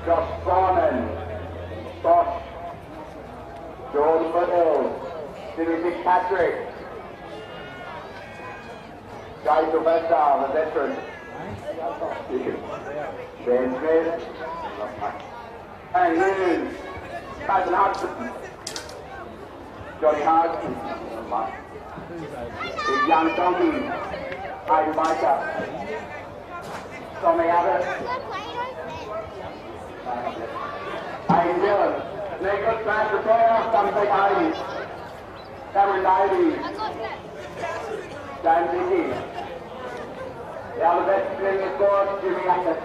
Josh Simon, Bosch, George Foothill, Jimmy Fitzpatrick, Jay Sylvester, the veteran, Ben Smith, Hey Hughes, Nathan Hudson, Johnny Hudson, Big Young Donkey, Hayden Baker, Tommy Abbott, Hayden Dillon, Nicholas Master Player, Dominic Hayden, Cameron Davies, James Hickey, the other best playing the squad, Jimmy Ackett.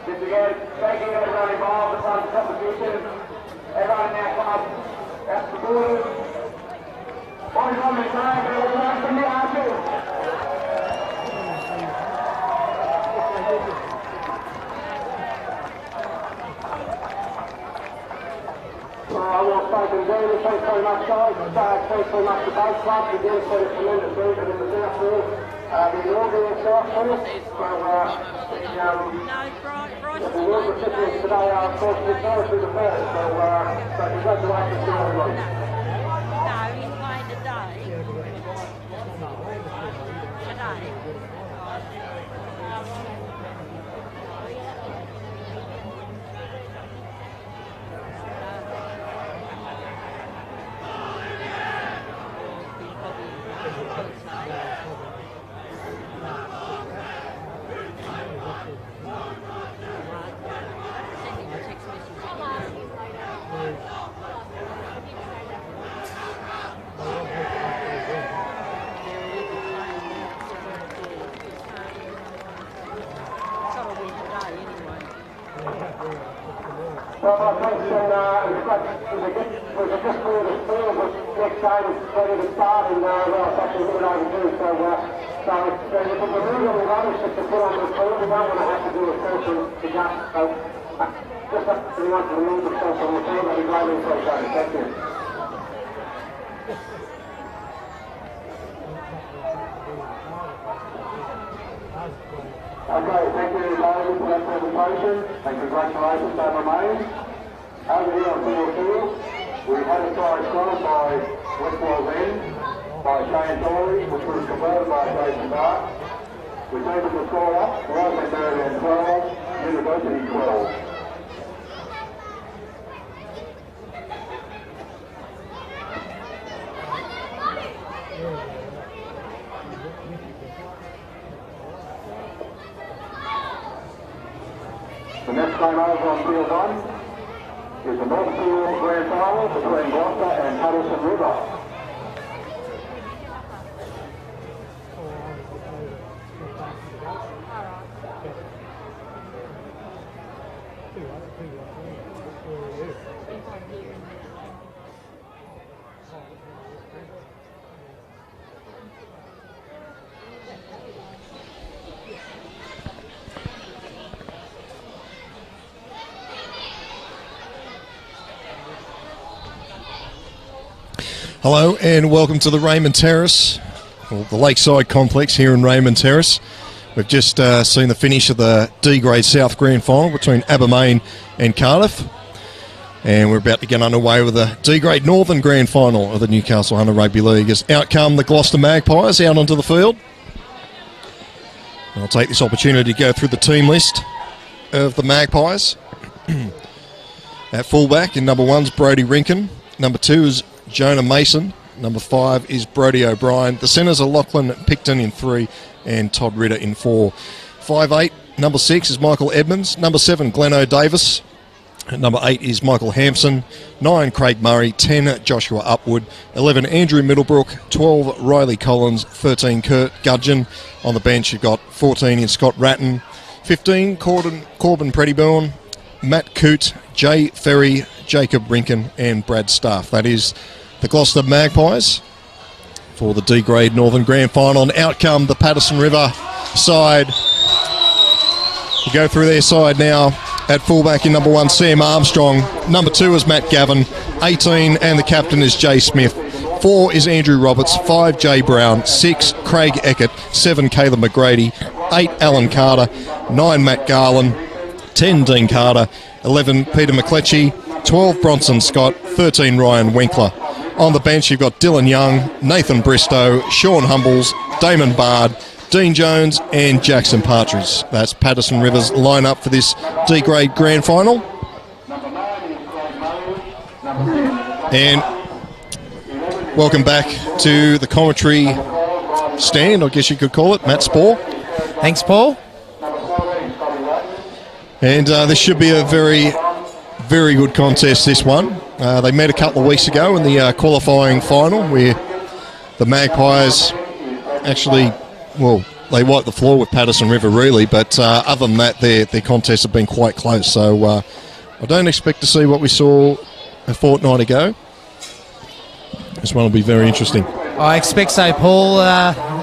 Just again, thanking everyone involved in the competition, everyone in our club, our supporters. Boys on the track, and we'll run from the archers. I want to thank them very much. Thanks very much, guys. Thanks very much to both clubs. Again, for the tremendous movement in the Southfield. The inaugural Southfield. The award recipients today are, of course, historically the first. So congratulations to everybody. No, he's playing today. Today. Well, I mentioned it was just for the field, but next game is ready to start, and it's actually a bit overdue. So if it's a really rubbish just to put on the field, we don't want to have to do a session to just, just up to anyone to remove themselves on the field, that'd be greatly appreciated. Thank you. Okay, thank you David for that presentation and congratulations to Remain. Over here on field 2, we had a try scored by Westwell's End by Shane Tory, which was converted by Jason Dark. We tabled the score up, Rosemary 12, University 12. The next game over on field 1 is the Northfield Grand Final between Gloucester and Patterson River. Hello and welcome to the Raymond Terrace, or the Lakeside Complex here in Raymond Terrace. We've just seen the finish of the D-Grade South Grand Final between Abermain and Cardiff. And we're about to get underway with the D-Grade Northern Grand Final of the Newcastle Hunter Rugby League. As out come the Gloucester Magpies out onto the field. And I'll take this opportunity to go through the team list of the Magpies. At fullback in number 1 is Brody Rinkin. Number 2 is Jonah Mason. Number 5 is Brodie O'Brien. The centres are Lachlan Picton in 3 and Todd Ritter in 4. 5'8", number 6 is Michael Edmonds. Number 7, Glenn Davis. Number 8 is Michael Hampson. 9, Craig Murray. 10, Joshua Upwood. 11, Andrew Middlebrook. 12, Riley Collins. 13, Kurt Gudgeon. On the bench you've got 14 in Scott Ratton. 15, Corbin Prettyborn. Matt Coote, Jay Ferry, Jacob Rinkin and Brad Staff. That is the Gloucester Magpies for the D-Grade Northern Grand Final. And out come the Patterson River side. We go through their side now. At fullback in number 1, Sam Armstrong. Number 2 is Matt Gavin. 18 and the captain is Jay Smith. 4 is Andrew Roberts. 5, Jay Brown. 6, Craig Eckert. 7, Caleb McGrady. 8 Alan Carter, 9 Matt Garland, 10 Dean Carter, 11 Peter McCletchie, 12 Bronson Scott, 13 Ryan Winkler. On the bench you've got Dylan Young, Nathan Bristow, Sean Humbles, Damon Bard, Dean Jones and Jackson Partridge. That's Patterson Rivers lineup for this D-grade grand final. And welcome back to the commentary stand, I guess you could call it. Matt Spohr. Thanks, Paul. And this should be a very, very good contest, this one. They met a couple of weeks ago in the qualifying final where the Magpies actually, well, they wiped the floor with Patterson River really, but other than that, their contests have been quite close. So I don't expect to see what we saw a fortnight ago. This one will be very interesting. I expect so, Paul.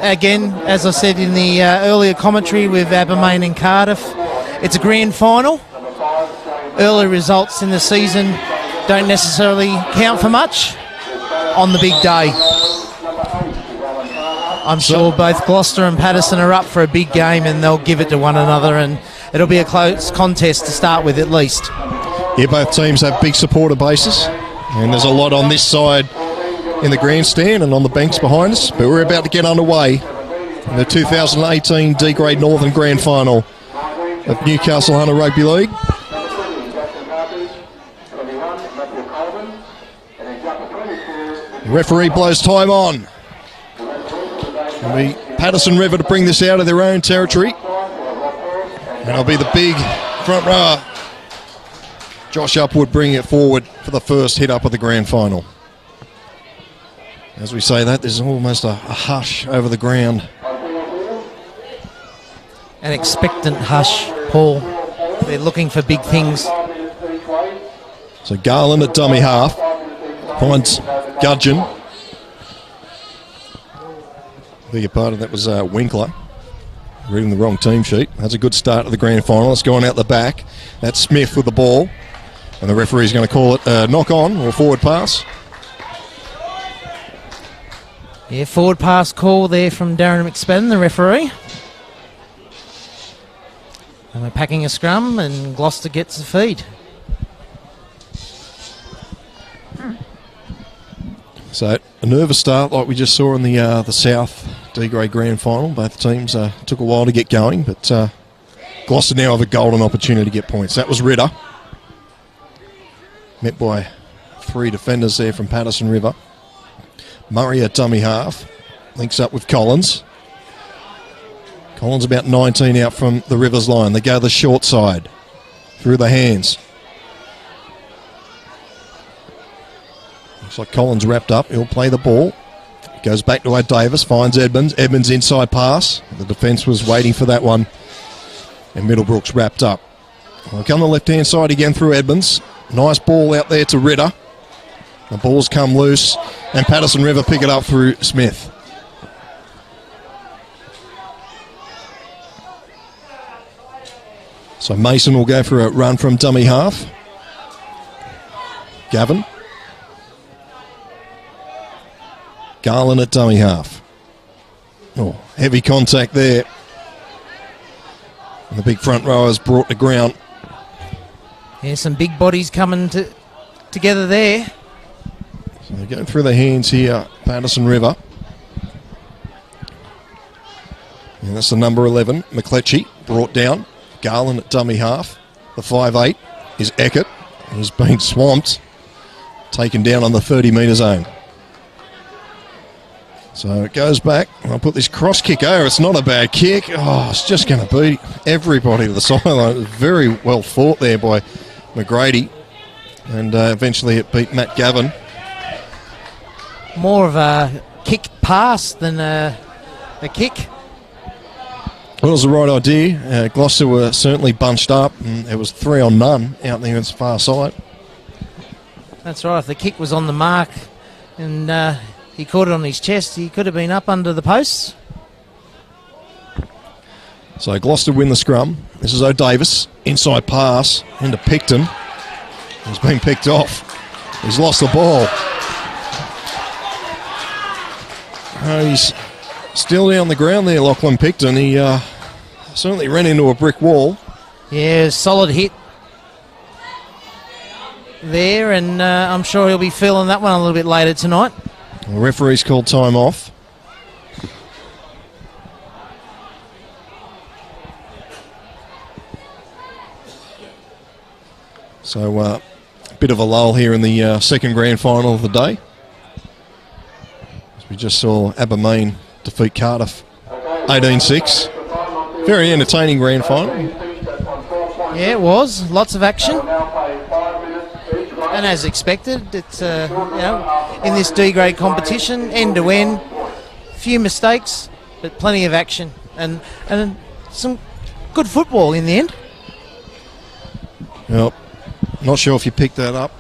Again, as I said in the earlier commentary with Abermain and Cardiff, it's a grand final. Early results in the season don't necessarily count for much on the big day. I'm sure both Gloucester and Patterson are up for a big game and they'll give it to one another, and it'll be a close contest to start with at least. Yeah, both teams have big supporter bases and there's a lot on this side in the grandstand and on the banks behind us, but we're about to get underway in the 2018 D-Grade Northern Grand Final of Newcastle Hunter Rugby League. The referee blows time on. It'll be Patterson River to bring this out of their own territory. And it'll be the big front rower, Josh Upwood, bringing it forward for the first hit up of the grand final. As we say that, there's almost a hush over the ground. An expectant hush, Paul. They're looking for big things. So Garland at dummy half finds Gudgeon. Beg your pardon, that was Winkler. Reading the wrong team sheet. That's a good start to the grand final. It's going out the back. That's Smith with the ball. And the referee's going to call it a knock on or forward pass. Yeah, forward pass call there from Darren McSpadden, the referee. And we're packing a scrum and Gloucester gets the feed. So a nervous start like we just saw in the South D-Grade Grand Final. Both teams took a while to get going, but Gloucester now have a golden opportunity to get points. That was Ritter. Met by 3 defenders there from Patterson River. Murray at dummy half. Links up with Collins. Collins about 19 out from the Rivers line. They go the short side. Through the hands. Looks like Collins wrapped up. He'll play the ball. Goes back to Davis. Finds Edmonds. Edmonds inside pass. The defence was waiting for that one. And Middlebrooks wrapped up. Well, come the left-hand side again through Edmonds. Nice ball out there to Ritter. The ball's come loose, and Patterson River pick it up through Smith. So Mason will go for a run from dummy half. Gavin. Garland at dummy half. Oh, heavy contact there. And the big front rowers brought to ground. Yeah, some big bodies coming together there. So they're going through the hands here, Patterson River. And that's the number 11, McCletchie, brought down. Garland at dummy half. The 5'8 is Eckert. He's been swamped. Taken down on the 30-metre zone. So it goes back. I'll put this cross kick over. It's not a bad kick. Oh, it's just going to beat everybody to the sideline. Very well fought there by McGrady. And eventually it beat Matt Gavin. More of a kick pass than a kick. Well, it was the right idea. Gloucester were certainly bunched up, and it was 3 on none out there on the far side. That's right. If the kick was on the mark and he caught it on his chest, he could have been up under the posts. So Gloucester win the scrum. This is O'Davis. Inside pass into Picton. He's been picked off. He's lost the ball. He's still down the ground there, Lachlan Picton. He certainly ran into a brick wall. Yeah, solid hit there, and I'm sure he'll be feeling that one a little bit later tonight. The referee's called time off. So a bit of a lull here in the second grand final of the day. As we just saw Abermain defeat Cardiff 18-6. Very entertaining grand final. Yeah, it was. Lots of action. And as expected, it's in this D-grade competition, end-to-end, few mistakes, but plenty of action. And some good football in the end. Yep. Not sure if you picked that up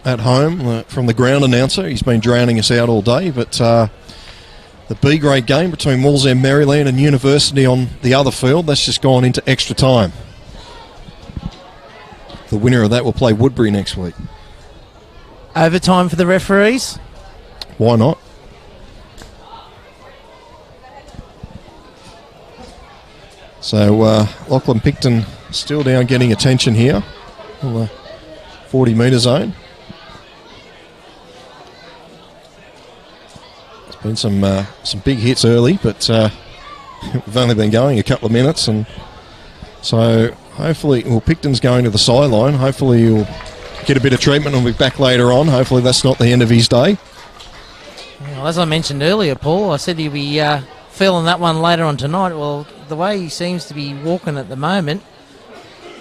at home from the ground announcer. He's been drowning us out all day, but the B-grade game between Wallsend Maryland and University on the other field, that's just gone into extra time. The winner of that will play Woodbury next week. Overtime for the referees. Why not? So Lachlan Picton still down getting attention here on the 40-metre zone. There's been some big hits early, but we've only been going a couple of minutes, and so hopefully, Picton's going to the sideline. Hopefully he'll get a bit of treatment and we'll be back later on. Hopefully that's not the end of his day. Well, as I mentioned earlier, Paul, I said he'll be feeling that one later on tonight. Well, the way he seems to be walking at the moment,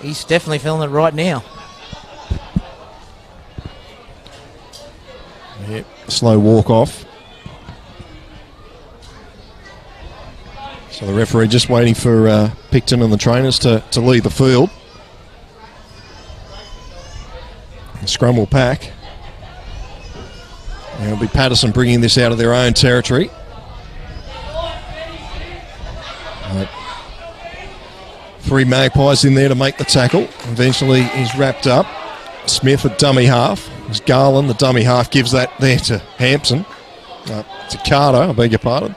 he's definitely feeling it right now. Yep, slow walk off. So the referee just waiting for Picton and the trainers to leave the field. The scrum will pack. And it'll be Patterson bringing this out of their own territory. Three Magpies in there to make the tackle. Eventually he's wrapped up. Smith at dummy half. It's Garland, the dummy half, gives that there to Hampson. To Carter, I beg your pardon.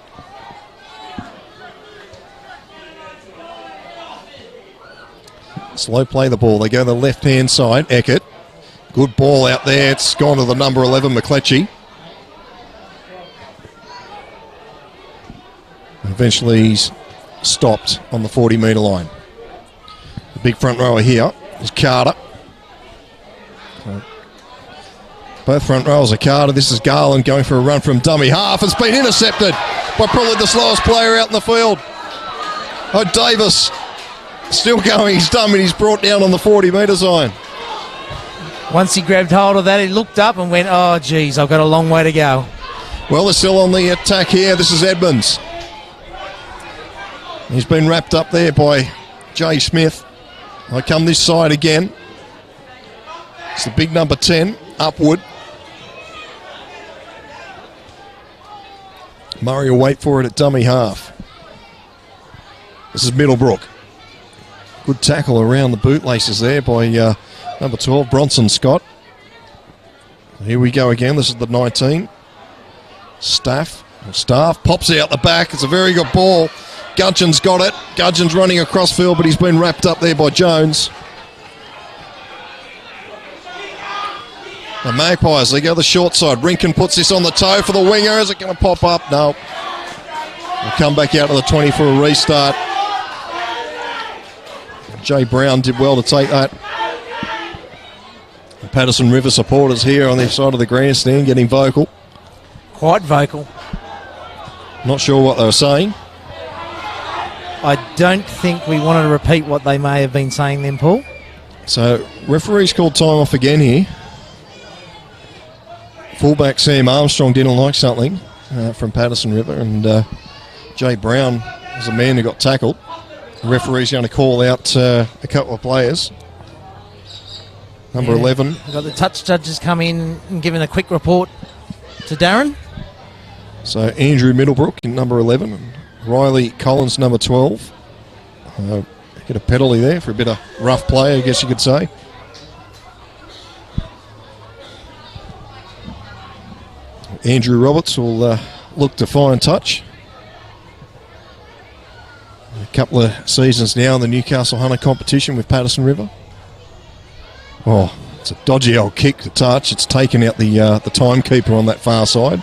Slow play the ball. They go to the left-hand side. Eckert. Good ball out there. It's gone to the number 11, McCletchie. Eventually he's stopped on the 40-metre line. The big front rower here is Carter. Both front rowers are Carter. This is Garland going for a run from dummy half. It's been intercepted by probably the slowest player out in the field. Oh, Davis. Still going, he's done, and he's brought down on the 40-metre zone. Once he grabbed hold of that, he looked up and went, oh, geez, I've got a long way to go. Well, they're still on the attack here. This is Edmonds. He's been wrapped up there by Jay Smith. I come this side again. It's the big number 10, Upwood. Murray will wait for it at dummy half. This is Middlebrook. Good tackle around the bootlaces there by number 12, Bronson Scott. Here we go again. This is the 19. Staff pops out the back. It's a very good ball. Gudgeon's got it. Gudgeon's running across field, but he's been wrapped up there by Jones. The Magpies, they go the short side. Rinkin puts this on the toe for the winger. Is it going to pop up? No. We'll come back out to the 20 for a restart. Jay Brown did well to take that. The Patterson River supporters here on the side of the grandstand getting vocal. Quite vocal. Not sure what they were saying. I don't think we want to repeat what they may have been saying then, Paul. So, referee's called time off again here. Fullback Sam Armstrong didn't like something from Patterson River, and Jay Brown was a man who got tackled. The referee's going to call out a couple of players. Number 11. We've got the touch judges come in and giving a quick report to Darren. So Andrew Middlebrook in number 11 and Riley Collins number 12. Get a penalty there for a bit of rough play, I guess you could say. Andrew Roberts will look to fine touch. A couple of seasons now in the Newcastle Hunter competition with Patterson River. Oh, it's a dodgy old kick to touch. It's taken out the timekeeper on that far side.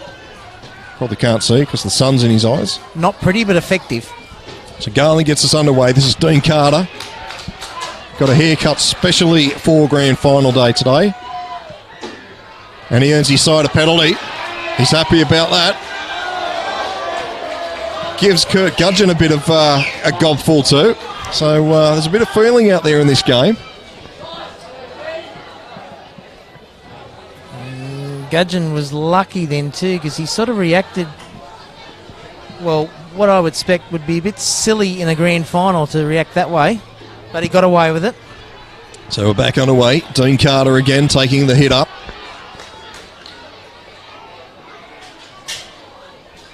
Probably can't see because the sun's in his eyes. Not pretty, but effective. So Garland gets us underway. This is Dean Carter. Got a haircut specially for grand final day today. And he earns his side a penalty. He's happy about that. Gives Kurt Gudgeon a bit of a gobful too. So there's a bit of feeling out there in this game. Gudgeon was lucky then too, because he sort of reacted, well, what I would expect would be a bit silly in a grand final to react that way, but he got away with it. So we're back underway. Dean Carter again taking the hit up.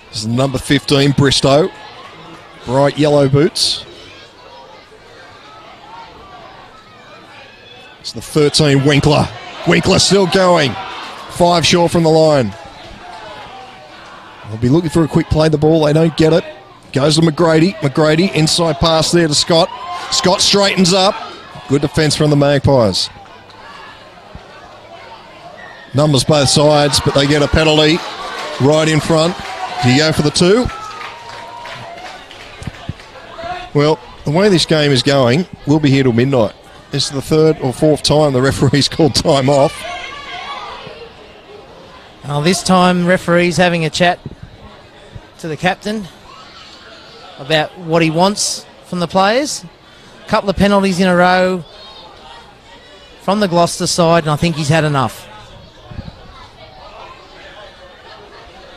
This is number 15, Bristow. Bright yellow boots. It's the 13, Winkler. Winkler still going. 5 short from the line. They'll be looking for a quick play the ball. They don't get it. Goes to McGrady. McGrady inside pass there to Scott. Scott straightens up. Good defence from the Magpies. Numbers both sides, but they get a penalty right in front. Do you go for the 2? Well, the way this game is going, we'll be here till midnight. This is the 3rd or 4th time the referee's called time off. Well, this time referee's having a chat to the captain about what he wants from the players. A couple of penalties in a row from the Gloucester side, and I think he's had enough.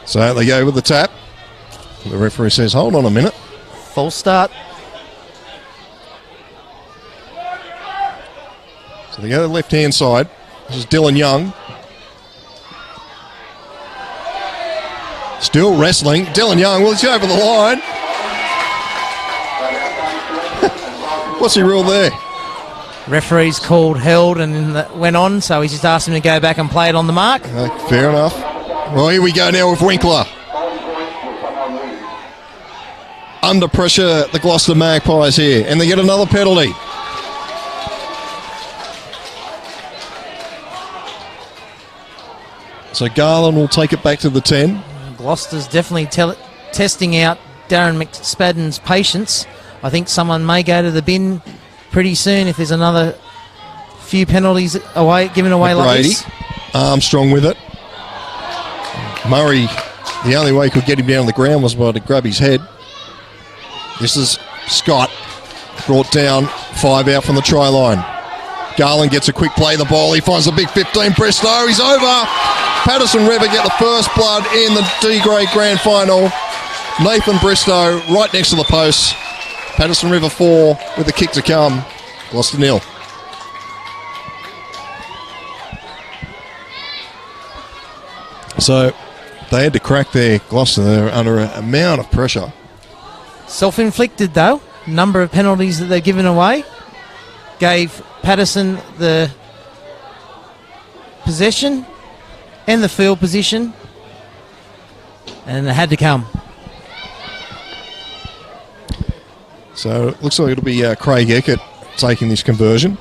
So they go with the tap. The referee says, hold on a minute. False start. So they go to the left-hand side. This is Dylan Young. Still wrestling. Dylan Young, well, he's over the line. What's he ruled there? Referee's called, held, and went on, so he just asked him to go back and play it on the mark. Fair enough. Well, here we go now with Winkler. Under pressure, the Gloucester Magpies here, and they get another penalty. So Garland will take it back to the 10. Gloucester's definitely testing out Darren McSpadden's patience. I think someone may go to the bin pretty soon if there's another few penalties given away like this. Armstrong with it. Murray, the only way he could get him down on the ground was by to grab his head. This is Scott, brought down, 5 out from the try line. Garland gets a quick play the ball. He finds the big 15, Bristow. He's over. Patterson River get the first blood in the D-grade grand final. Nathan Bristow right next to the post. Patterson River 4 with the kick to come. Gloucester 0. So they had to crack there, Gloucester. They were under an amount of pressure. Self-inflicted though. Number of penalties that they've given away gave Patterson the possession and the field position, and it had to come. So it looks like it'll be Craig Eckert taking this conversion.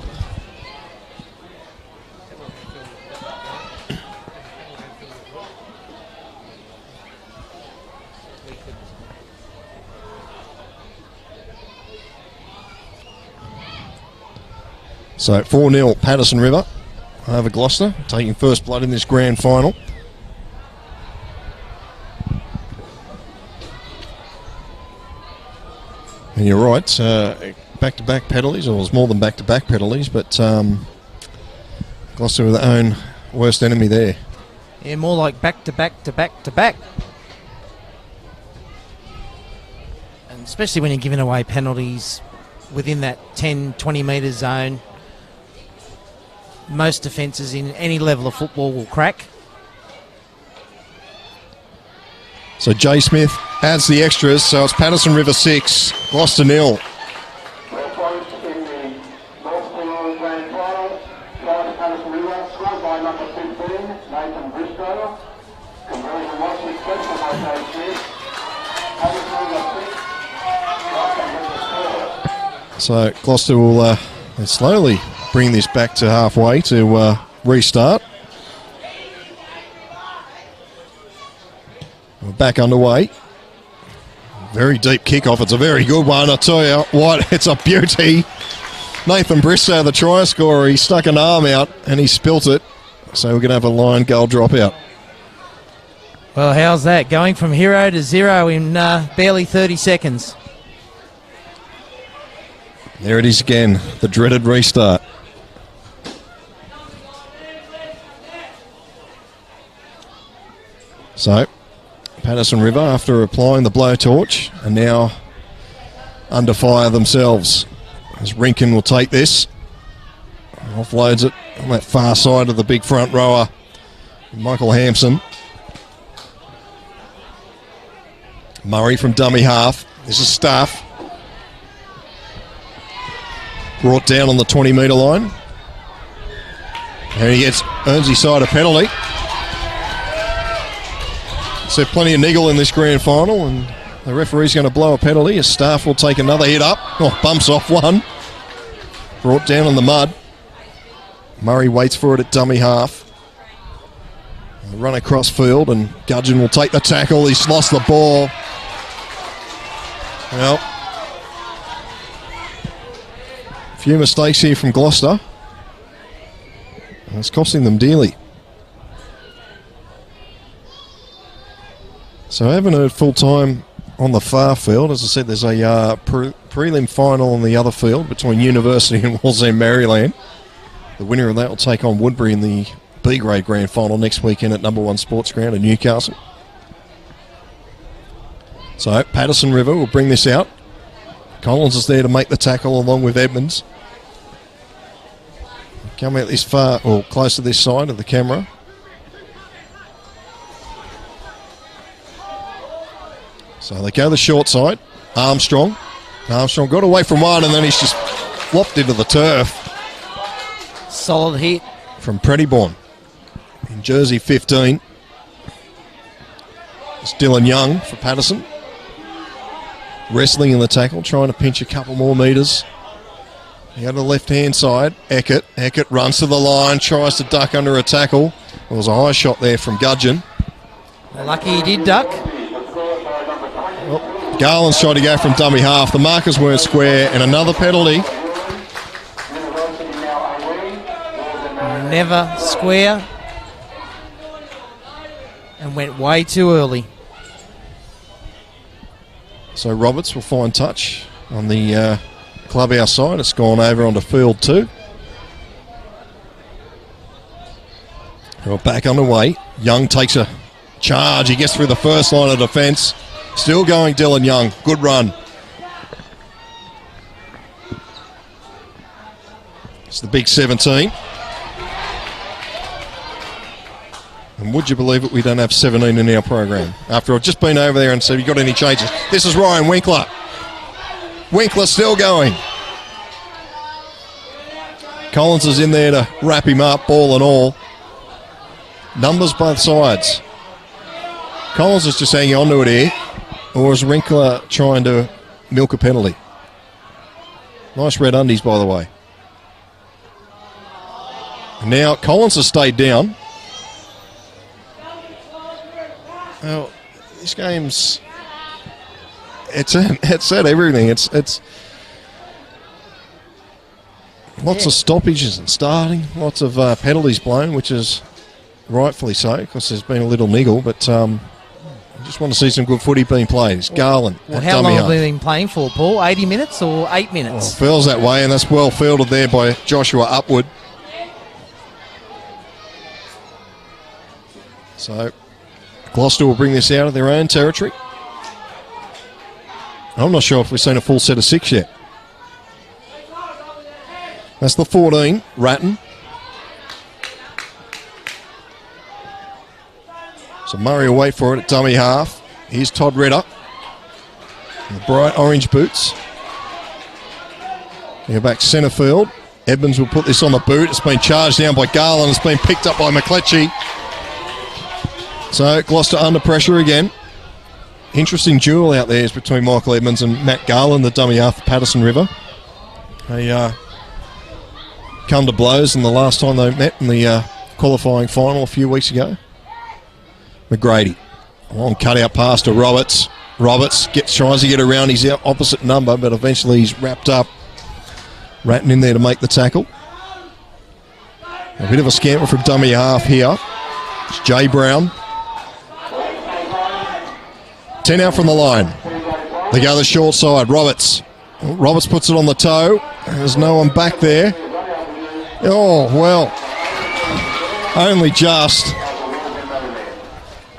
So 4-0 Patterson River over Gloucester, taking first blood in this grand final. And you're right, back-to-back penalties, or it was more than back-to-back penalties, but Gloucester were their own worst enemy there. Yeah, more like back-to-back-to-back-to-back. And especially when you're giving away penalties within that 10, 20 metre zone. Most defences in any level of football will crack. So Jay Smith adds the extras, so it's Patterson River 6, Gloucester 0. So Gloucester will slowly bring this back to halfway to restart. We're back underway. Very deep kickoff. It's a very good one. I tell you what, it's a beauty. Nathan Bristow, the try scorer, he stuck an arm out and he spilt it. So we're going to have a line goal dropout. Well, how's that? Going from 0 to 0 in barely 30 seconds. There it is again, the dreaded restart. So, Patterson River, after applying the blowtorch, are now under fire themselves. As Rinkin will take this, offloads it on that far side of the big front rower, Michael Hampson. Murray from dummy half. This is Staff. Brought down on the 20-metre line. And he earns his side a penalty. So plenty of niggle in this grand final, and the referee's going to blow a penalty as Staff will take another hit up. Oh, bumps off one. Brought down on the mud. Murray waits for it at dummy half. Run across field, and Gudgeon will take the tackle. He's lost the ball. Well, a few mistakes here from Gloucester. And it's costing them dearly. So I haven't heard full time on the far field. As I said, there's a prelim final on the other field between University and Wallsend Maryland. The winner of that will take on Woodbury in the B-grade grand final next weekend at #1 Sports Ground in Newcastle. So Patterson River will bring this out. Collins is there to make the tackle along with Edmonds. Come out this far, or close to this side of the camera. So they go the short side. Armstrong got away from one, and then he's just flopped into the turf. Solid hit. From Prettyborn in jersey 15. It's Dylan Young for Patterson. Wrestling in the tackle, trying to pinch a couple more metres. He had the left-hand side. Eckert runs to the line, tries to duck under a tackle. There was a high shot there from Gudgeon. Lucky he did duck. Well, Garland's tried to go from dummy half. The markers weren't square, and another penalty. Never square. And went way too early. So Roberts will find touch on the clubhouse side. It's gone over onto field 2. We're back underway. Young takes a charge. He gets through the first line of defence. Still going, Dylan Young. Good run. It's the big 17. And would you believe it, we don't have 17 in our program. After I've just been over there and said, have you got any changes? This is Ryan Winkler. Winkler still going. Collins is in there to wrap him up, ball and all. Numbers both sides. Collins is just hanging on to it here. Or is Winkler trying to milk a penalty? Nice red undies, by the way. And now Collins has stayed down. Well, this game's it's at everything. It's lots of stoppages and starting, lots of penalties blown, which is rightfully so because there's been a little niggle. But I just want to see some good footy being played. It's Garland. Well, how long have they been playing for, Paul? 80 minutes or 8 minutes? Well, it feels that way, and that's well fielded there by Joshua Upwood. So Gloucester will bring this out of their own territory. I'm not sure if we've seen a full set of 6 yet. That's the 14, Ratton. So Murray will wait for it at dummy half. Here's Todd Redder. In the bright orange boots. Go back centre field. Edmonds will put this on the boot. It's been charged down by Garland. It's been picked up by McCletchie. So Gloucester under pressure again. Interesting duel out there is between Michael Edmonds and Matt Garland, the dummy half for Patterson River. They come to blows in the last time they met in the qualifying final a few weeks ago. McGrady. Long cut-out pass to Roberts. Roberts tries to get around his opposite number, but eventually he's wrapped up. Ratton in there to make the tackle. A bit of a scamper from dummy half here. It's Jay Brown. 10 out from the line. They go the short side. Roberts. Roberts puts it on the toe. There's no one back there. Oh, well. Only just.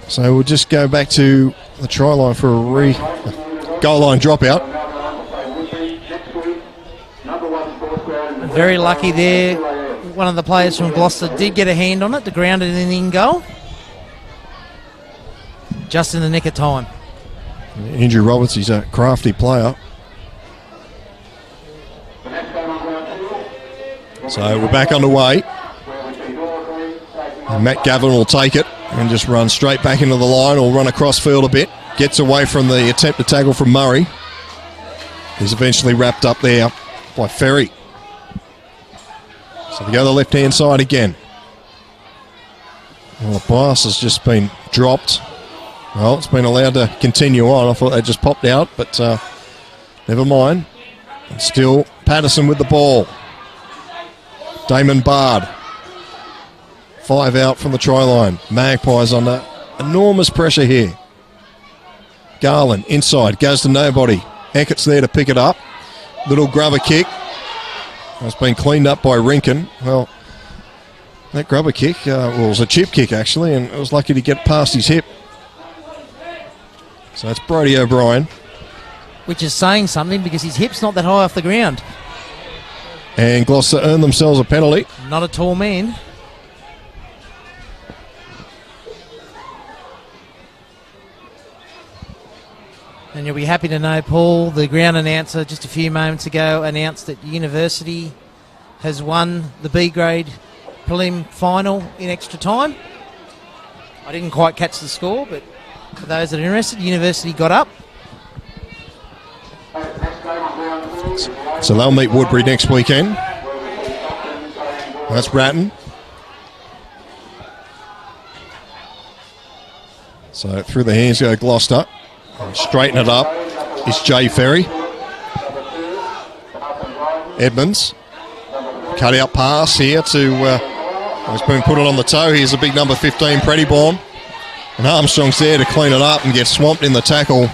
So we'll just go back to the try line for a goal line dropout. Very lucky there. One of the players from Gloucester did get a hand on it to ground it in goal. Just in the nick of time. Andrew Roberts, he's a crafty player. So we're back underway. And Matt Gavin will take it and just run straight back into the line or run across field a bit. Gets away from the attempt to tackle from Murray. He's eventually wrapped up there by Ferry. So they go the left-hand side again. Well, the pass has just been dropped. Well, it's been allowed to continue on. I thought they just popped out, but never mind. And still Patterson with the ball. Damon Bard. 5 out from the try line. Magpies under enormous pressure here. Garland inside, goes to nobody. Eckert's there to pick it up. Little grubber kick. It's been cleaned up by Rinken. Well, that grubber kick, it was a chip kick actually, and it was lucky to get past his hip. So it's Brodie O'Brien. Which is saying something because his hip's not that high off the ground. And Gloucester earn themselves a penalty. Not a tall man. And you'll be happy to know, Paul, the ground announcer just a few moments ago announced that University has won the B grade prelim final in extra time. I didn't quite catch the score, but for those that are interested, University got up. So they'll meet Woodbury next weekend. That's Ratton. So through the hands go Gloucester. Straighten it up is Jay Ferry. Edmonds. Cut out pass here to, he's been put it on the toe. Here's a big number 15, Prettyborn. And Armstrong's there to clean it up and get swamped in the tackle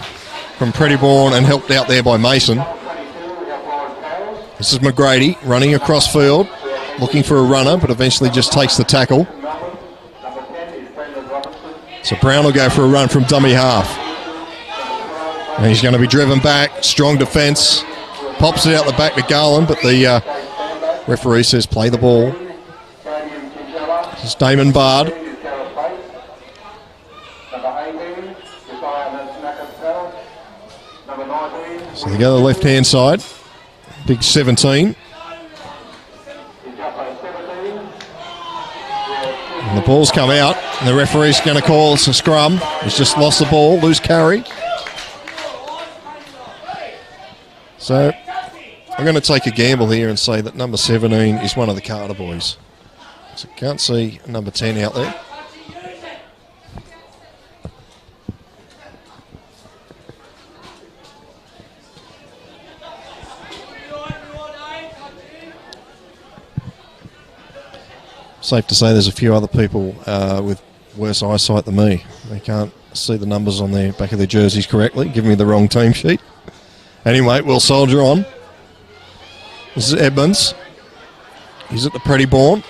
from Prettyborn and helped out there by Mason. This is McGrady running across field, looking for a runner, but eventually just takes the tackle. So Brown will go for a run from dummy half. And he's going to be driven back. Strong defence. Pops it out the back to Garland, but the referee says play the ball. This is Damon Bard. So they go to the left-hand side. Big 17. And the ball's come out, and the referee's going to call us a scrum. He's just lost the ball, loose carry. So I'm going to take a gamble here and say that number 17 is one of the Carter boys. So can't see number 10 out there. Safe to say there's a few other people with worse eyesight than me. They can't see the numbers on the back of their jerseys correctly, giving me the wrong team sheet. Anyway, we'll soldier on. This is Edmonds. He's at the Prettyborn.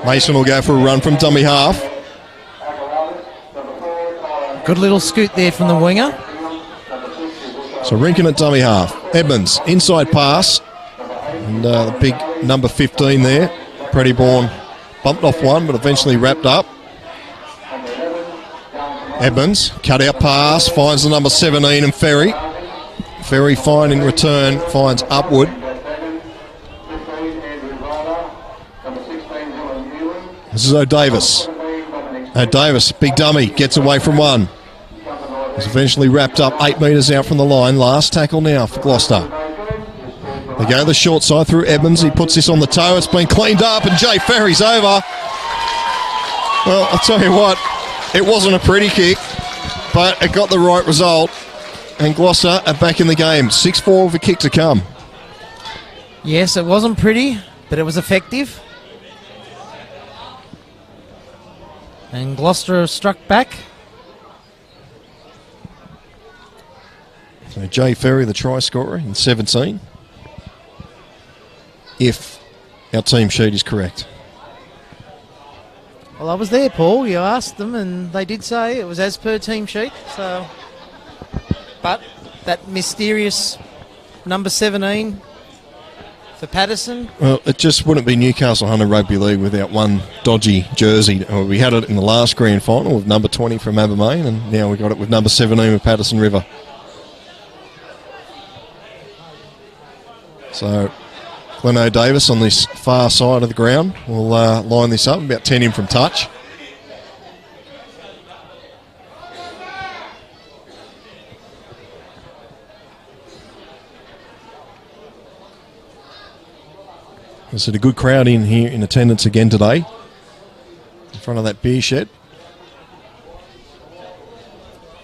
Mason will go for a run from dummy half. Good little scoot there from the winger. So Rinken at dummy half. Edmonds, inside pass. And the big number 15 there. Prettyborn bumped off one, but eventually wrapped up. Edmonds, cut out pass, finds the number 17 and Ferry. Ferry fine in return, finds upward. This is O'Davis. O'Davis, big dummy, gets away from one. It's eventually wrapped up 8 metres out from the line. Last tackle now for Gloucester. They go to the short side through Edmonds. He puts this on the toe. It's been cleaned up and Jay Ferry's over. Well, I'll tell you what, it wasn't a pretty kick, but it got the right result. And Gloucester are back in the game. 6-4 with a kick to come. Yes, it wasn't pretty, but it was effective. And Gloucester struck back. So Jay Ferry, the try scorer in 17. If our team sheet is correct. Well, I was there, Paul. You asked them, and they did say it was as per team sheet. So, but that mysterious number 17 for Patterson. Well, it just wouldn't be Newcastle Hunter Rugby League without one dodgy jersey. We had it in the last grand final with number 20 from Abermain, and now we got it with number 17 with Patterson River. So Glenno Davis on this far side of the ground will line this up, about 10 in from touch. There's a good crowd in here in attendance again today in front of that beer shed.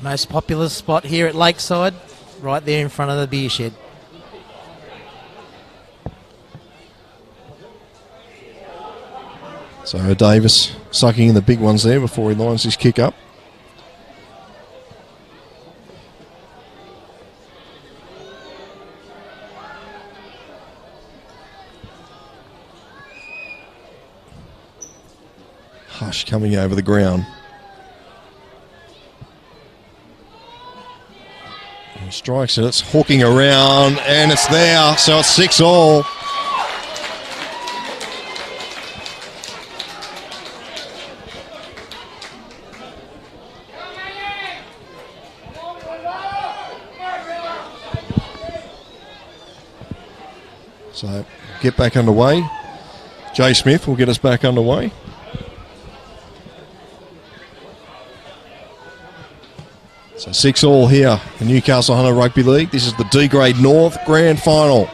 Most popular spot here at Lakeside, right there in front of the beer shed. So Davis sucking in the big ones there before he lines his kick up. Hush coming over the ground. He strikes it, it's hooking around and it's there, so it's 6-all. So get back underway. Jay Smith will get us back underway. So 6-all here in Newcastle Hunter Rugby League. This is the D Grade North Grand Final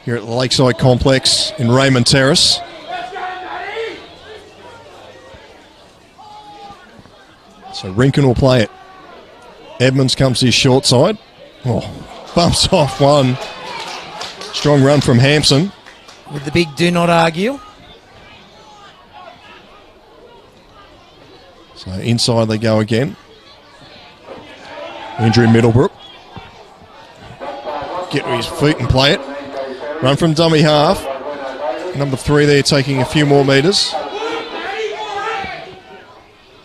here at the Lakeside Complex in Raymond Terrace. So Rinken will play it. Edmonds comes to his short side. Oh, bumps off one. Strong run from Hampson. With the big do not argue. So inside they go again. Andrew Middlebrook. Get to his feet and play it. Run from dummy half. Number 3 there taking a few more metres.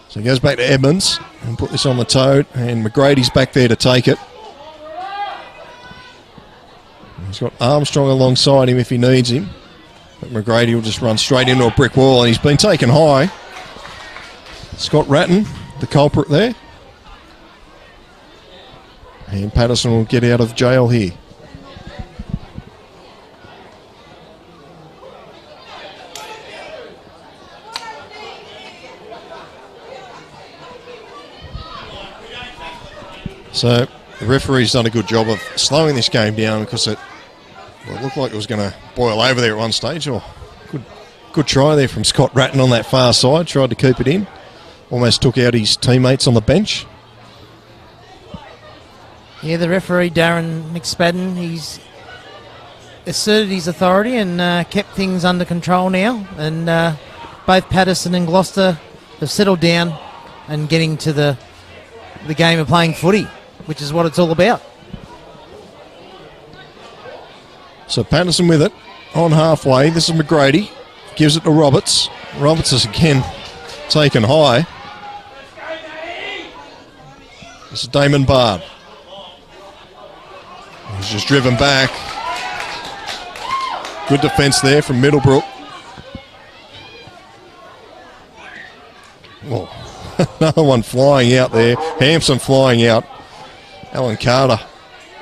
So he goes back to Edmonds and put this on the toe, and McGrady's back there to take it. He's got Armstrong alongside him if he needs him. But McGrady will just run straight into a brick wall, and he's been taken high. Scott Ratton, the culprit there. And Patterson will get out of jail here. So the referee's done a good job of slowing this game down because it looked like it was going to boil over there at one stage. Oh, good try there from Scott Ratton on that far side. Tried to keep it in. Almost took out his teammates on the bench. Yeah, the referee, Darren McSpadden, he's asserted his authority and kept things under control now. And both Patterson and Gloucester have settled down and getting to the game of playing footy, which is what it's all about. So Patterson with it on halfway. This is McGrady. Gives it to Roberts. Roberts is again taken high. This is Damon Bard. He's just driven back. Good defence there from Middlebrook. Oh, another one flying out there. Hampson flying out. Alan Carter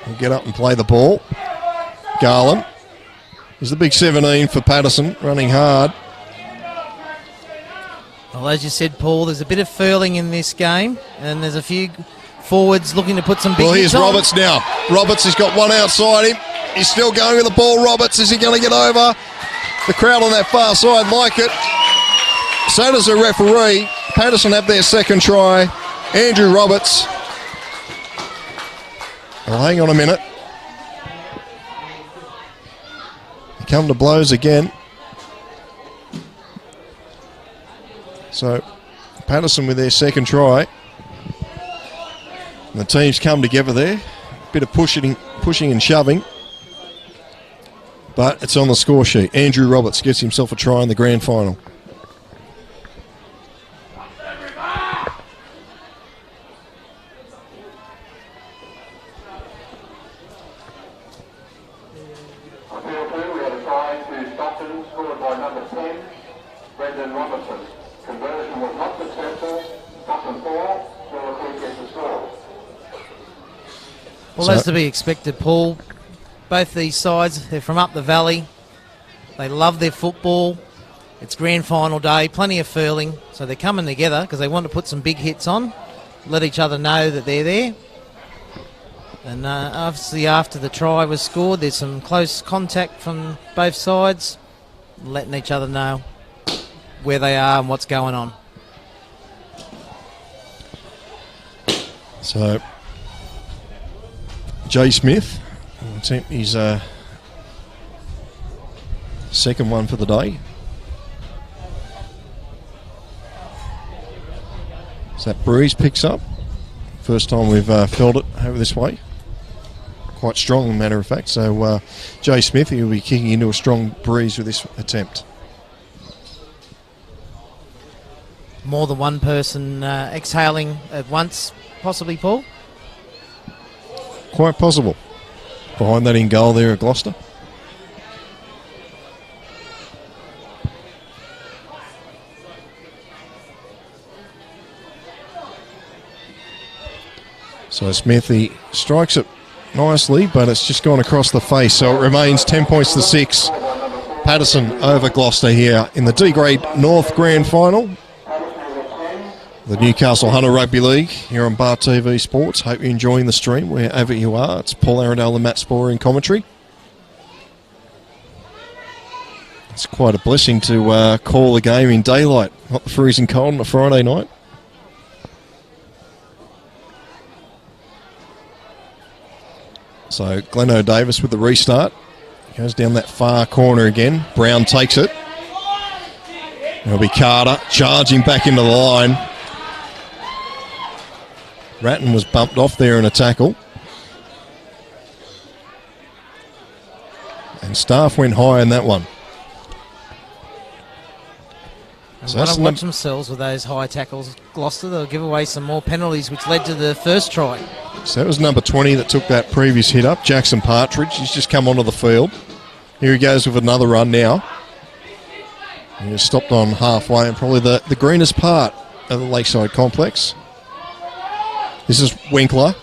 will get up and play the ball. Garland is the big 17 for Patterson, running hard. Well, as you said, Paul, there's a bit of furling in this game, and there's a few forwards looking to put some big Well, here's hits on. Roberts now. Roberts has got one outside him. He's still going with the ball. Roberts, is he going to get over? The crowd on that far side like it. So does the referee. Patterson have their second try. Andrew Roberts. Well, hang on a minute. They come to blows again. So Patterson with their second try. And the teams come together there. Bit of pushing and shoving. But it's on the score sheet. Andrew Roberts gets himself a try in the grand final. Well, as to be expected, Paul. Both these sides, they're from up the valley. They love their football. It's grand final day, plenty of furling. So they're coming together because they want to put some big hits on, let each other know that they're there. And obviously after the try was scored, there's some close contact from both sides, letting each other know where they are and what's going on. So Jay Smith will attempt his second one for the day. So that breeze picks up. First time we've felt it over this way. Quite strong, as a matter of fact. So Jay Smith, he will be kicking into a strong breeze with this attempt. More than one person exhaling at once, possibly, Paul? Quite possible. Behind that in goal there at Gloucester. So Smith, he strikes it nicely, but it's just gone across the face. So it remains 10 points to 6. Patterson over Gloucester here in the D-Grade North Grand Final. The Newcastle Hunter Rugby League here on Bar TV Sports. Hope you're enjoying the stream wherever you are. It's Paul Arundel and Matt Sporer in commentary. It's quite a blessing to call the game in daylight, not the freezing cold on a Friday night. So Gleno Davis with the restart. Goes down that far corner again. Brown takes it. It'll be Carter charging back into the line. Ratton was bumped off there in a tackle. And Staff went high in that one. So want to watch themselves with those high tackles, Gloucester. They'll give away some more penalties, which led to the first try. So that was number 20 that took that previous hit up, Jackson Partridge. He's just come onto the field. Here he goes with another run now. He stopped on halfway and probably the greenest part of the Lakeside complex. This is Winkler.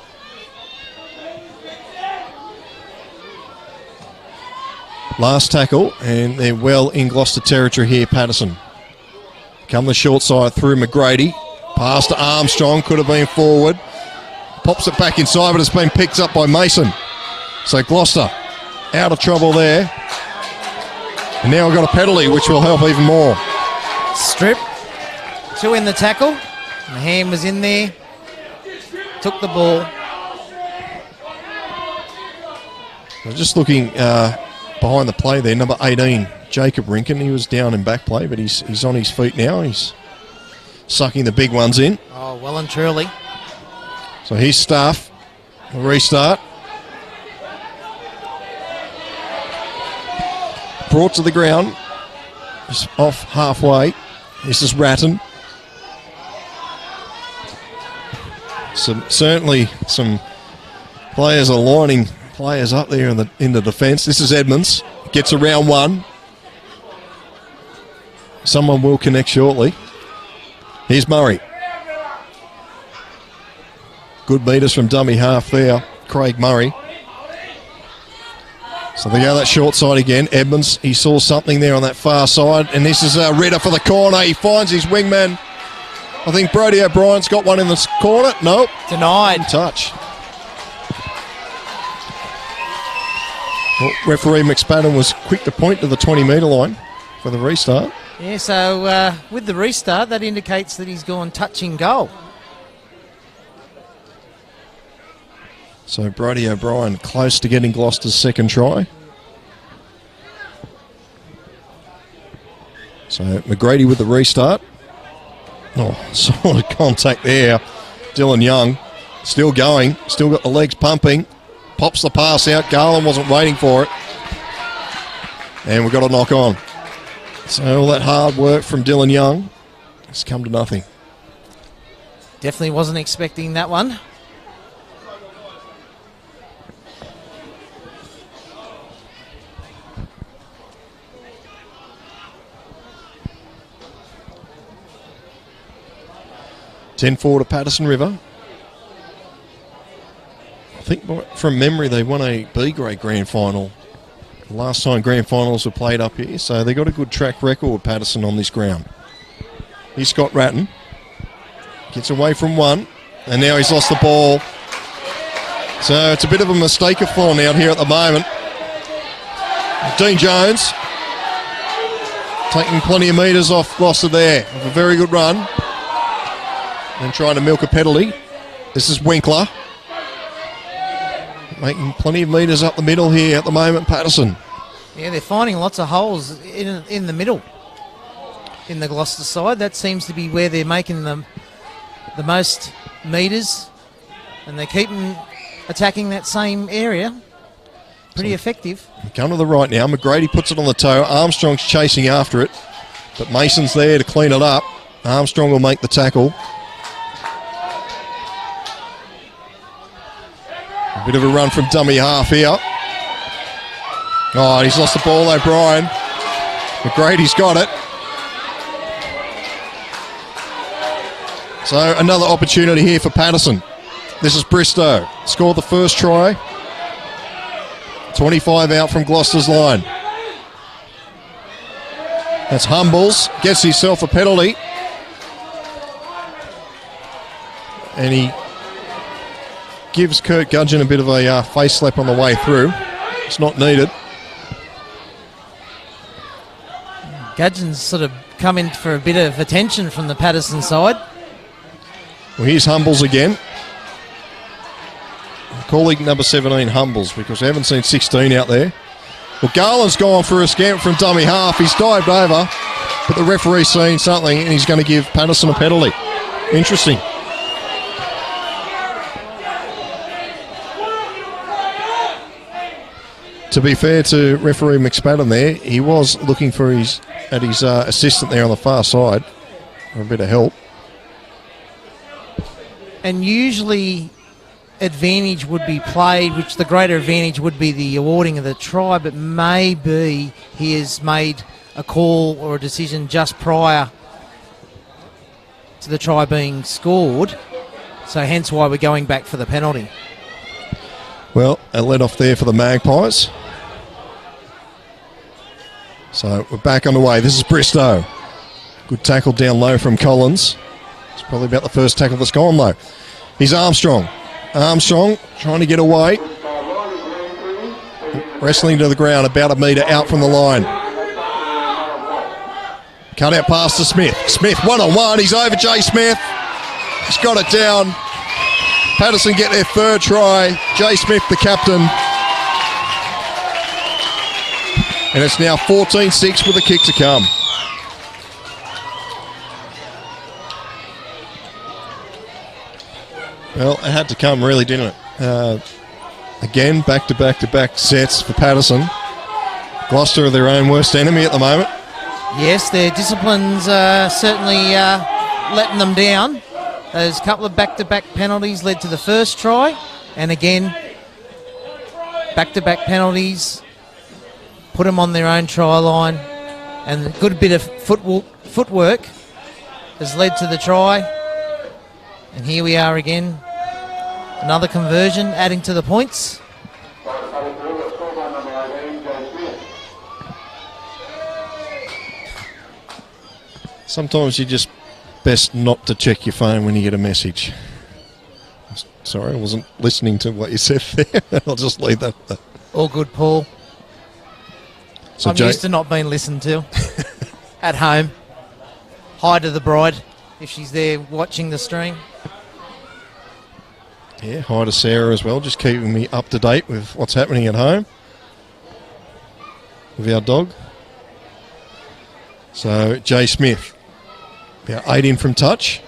Last tackle, and they're well in Gloucester territory here, Patterson. Come the short side through McGrady. Pass to Armstrong, could have been forward. Pops it back inside, but it's been picked up by Mason. So Gloucester out of trouble there. And now we've got a penalty, which will help even more. Strip. 2 in the tackle. The hand was in there. Took the ball. Just looking behind the play there, number 18, Jacob Rinken. He was down in back play, but he's on his feet now. He's sucking the big ones in. Oh, well and truly. So here's Staff. A restart. Brought to the ground. Just off halfway. This is Ratton. Certainly some players are lining players up there in the defence. This is Edmonds. Gets around one. Someone will connect shortly. Here's Murray. Good meters from dummy half there. Craig Murray. So they go that short side again. Edmonds, he saw something there on that far side. And this is Ritter for the corner. He finds his wingman. I think Brody O'Brien's got one in the corner. Nope. Denied. Touch. Well, referee McSpadden was quick to point to the 20-metre line for the restart. Yeah, so with the restart, that indicates that he's gone touching goal. So Brody O'Brien close to getting Gloucester's second try. So McGrady with the restart. Oh, solid contact there. Dylan Young still going, still got the legs pumping. Pops the pass out. Garland wasn't waiting for it. And we've got a knock on. So all that hard work from Dylan Young has come to nothing. Definitely wasn't expecting that one. (10-4) to Patterson River. I think from memory they won a B-grade grand final the last time grand finals were played up here, so they got a good track record, Patterson, on this ground. Here's Scott Ratton. Gets away from one, and now he's lost the ball. So it's a bit of a mistake-a-thon out here at the moment. Dean Jones taking plenty of metres off Gloucester there. Have a very good run. And trying to milk a penalty. This is Winkler. Making plenty of metres up the middle here at the moment, Patterson. Yeah, they're finding lots of holes in the middle in the Gloucester side. That seems to be where they're making the most metres, and they keep attacking that same area. Pretty effective. Going to the right now. McGrady puts it on the toe. Armstrong's chasing after it, but Mason's there to clean it up. Armstrong will make the tackle. A bit of a run from dummy half here. Oh, he's lost the ball, O'Brien. McGrady's got it. So another opportunity here for Patterson. This is Bristow. Scored the first try. 25 out from Gloucester's line. That's Humbles. Gets himself a penalty. And he gives Kurt Gudgeon a bit of a face slap on the way through. It's not needed. Gudgeon's sort of come in for a bit of attention from the Patterson side. Well, here's Humbles again. Calling number 17 Humbles because we haven't seen 16 out there. Well, Garland's gone for a scamper from dummy half. He's dived over, but the referee's seen something and he's going to give Patterson a penalty. Interesting. To be fair to referee McSpadden there, he was looking for his assistant there on the far side for a bit of help. And usually advantage would be played, which the greater advantage would be the awarding of the try, but maybe he has made a call or a decision just prior to the try being scored, so hence why we're going back for the penalty. Well, a let off there for the Magpies. So we're back on the way. This is Bristow. Good tackle down low from Collins. It's probably about the first tackle that's gone low. He's Armstrong. Armstrong trying to get away. Wrestling to the ground about a metre out from the line. Cut out pass to Smith. Smith one-on-one. He's over Jay Smith. He's got it down. Patterson get their third try. Jay Smith, the captain. And it's now 14-6 with a kick to come. Well, it had to come really, didn't it? Again, back-to-back-to-back sets for Patterson. Gloucester are their own worst enemy at the moment. Yes, their discipline's certainly letting them down. Those couple of back-to-back penalties led to the first try, and again, back-to-back penalties put them on their own try line, and a good bit of footwork has led to the try. And here we are again, another conversion adding to the points. Sometimes you just best not to check your phone when you get a message. Sorry, I wasn't listening to what you said there. I'll just leave that. All good, Paul. So I'm used to not being listened to at home. Hi to the bride if she's there watching the stream. Yeah, hi to Sarah as well, just keeping me up to date with what's happening at home with our dog. So, Jay Smith, about 8 in from touch.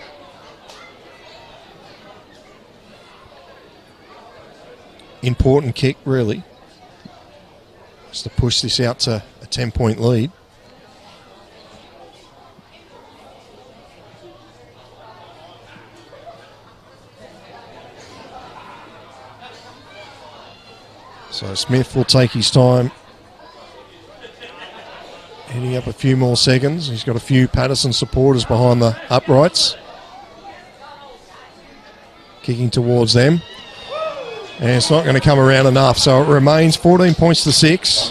Important kick, really, just to push this out to a 10-point lead. So Smith will take his time, heading up a few more seconds. He's got a few Patterson supporters behind the uprights, kicking towards them. And it's not going to come around enough, so it remains 14 points to 6.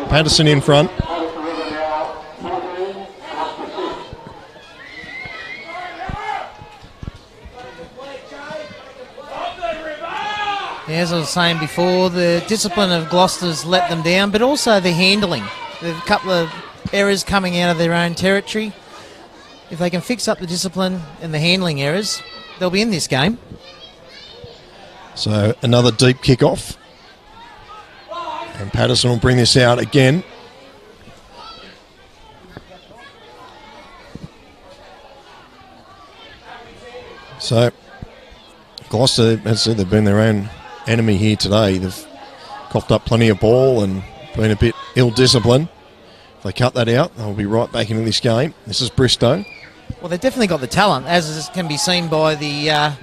Patterson in front. As I was saying before, the discipline of Gloucester's let them down, but also the handling. There's a couple of errors coming out of their own territory. If they can fix up the discipline and the handling errors, they'll be in this game. So another deep kickoff. And Patterson will bring this out again. So Gloucester, as I said, they've been their own enemy here today. They've coughed up plenty of ball and been a bit ill-disciplined. If they cut that out, they'll be right back into this game. This is Bristow. Well, they've definitely got the talent, as can be seen by the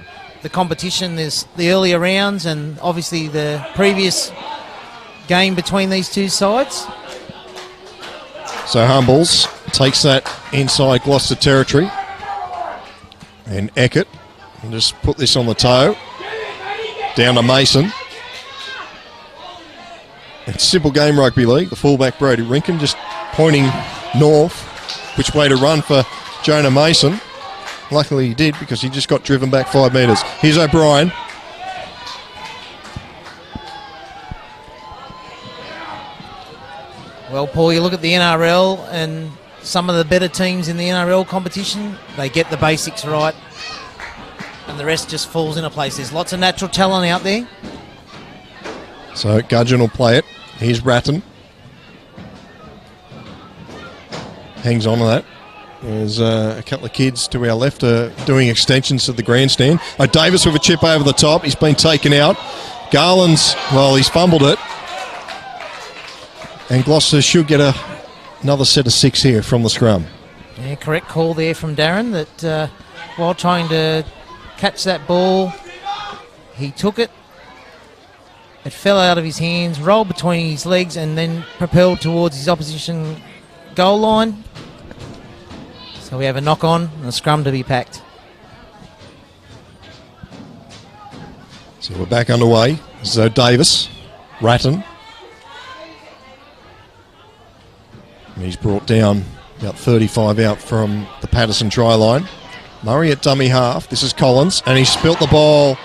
competition. There's the earlier rounds and obviously the previous game between these two sides. So Humbles takes that inside Gloucester territory. And Eckert will just put this on the toe. Down to Mason. It's simple game rugby league. The fullback Brody Rinkin just pointing north, which way to run for Jonah Mason. Luckily he did, because he just got driven back 5 metres. Here's O'Brien. Well, Paul, you look at the NRL and some of the better teams in the NRL competition, they get the basics right and the rest just falls into place. There's lots of natural talent out there. So Gudgeon will play it. Here's Ratton. Hangs on to that. There's a couple of kids to our left doing extensions to the grandstand. Oh, Davis with a chip over the top. He's been taken out. Garland's, well, he's fumbled it. And Gloucester should get another set of 6 here from the scrum. Yeah, correct call there from Darren that while trying to catch that ball, he took it. It fell out of his hands, rolled between his legs, and then propelled towards his opposition goal line. So we have a knock-on and a scrum to be packed. So we're back underway. So Davis, Ratton. And he's brought down about 35 out from the Patterson try line. Murray at dummy half. This is Collins, and he spilt the ball.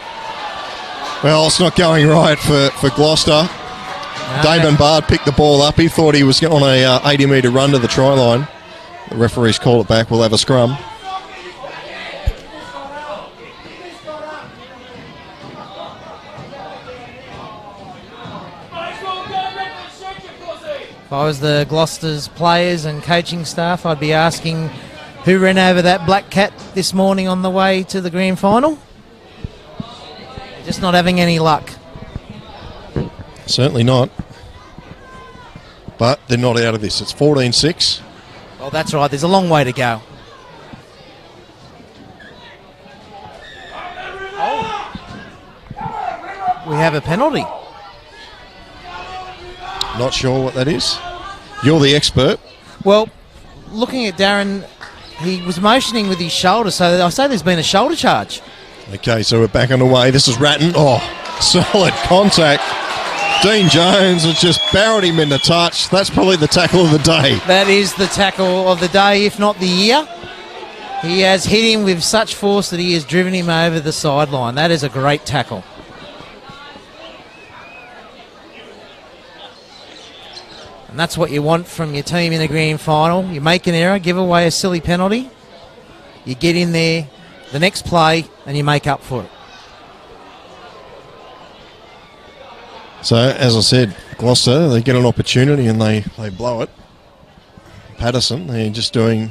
Well, it's not going right for Gloucester. No, Damon Bard picked the ball up. He thought he was on a 80-metre run to the try line. The referee's called it back. We'll have a scrum. If I was the Gloucester's players and coaching staff, I'd be asking who ran over that black cat this morning on the way to the grand final. Just not having any luck. Certainly not. But they're not out of this. It's 14-6. Well, that's right. There's a long way to go. We have a penalty. Not sure what that is. You're the expert. Well, looking at Darren, he was motioning with his shoulder, so I say there's been a shoulder charge. Okay, so we're back underway. This is Ratton. Oh, solid contact. Dean Jones has just barreled him into touch. That's probably the tackle of the day. That is the tackle of the day, if not the year. He has hit him with such force that he has driven him over the sideline. That is a great tackle. And that's what you want from your team in a grand final. You make an error, give away a silly penalty, you get in there the next play and you make up for it. So, as I said, Gloucester, they get an opportunity and they blow it. Patterson, they're just doing...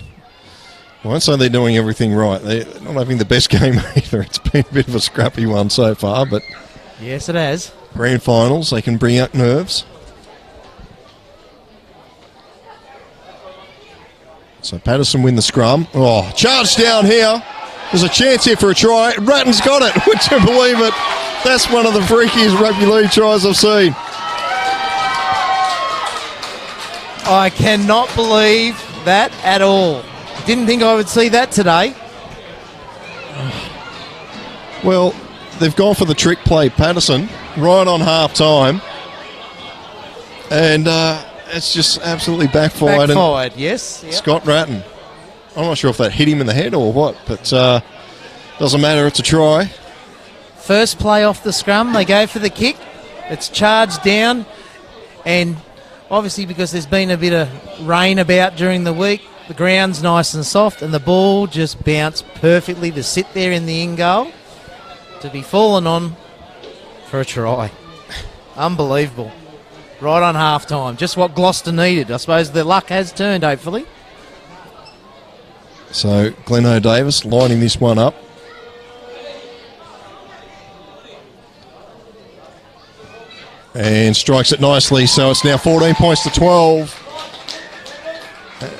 I won't say they're doing everything right. They're not having the best game either. It's been a bit of a scrappy one so far, but... Yes, it has. Grand finals, they can bring up nerves. So Patterson win the scrum. Oh, charge down here. There's a chance here for a try. Ratton's got it. Would you believe it? That's one of the freakiest rugby league tries I've seen. I cannot believe that at all. Didn't think I would see that today. Well, they've gone for the trick play, Patterson, right on half time. And it's just absolutely backfired. Backfired, yes. Yep. Scott Ratton. I'm not sure if that hit him in the head or what, but doesn't matter. It's a try. First play off the scrum, they go for the kick. It's charged down, and obviously because there's been a bit of rain about during the week, the ground's nice and soft, and the ball just bounced perfectly to sit there in the in goal, to be fallen on for a try. Unbelievable. Right on half time. Just what Gloucester needed. I suppose their luck has turned, hopefully. So Glenn O'Davis lining this one up. And strikes it nicely, so it's now 14 points to 12.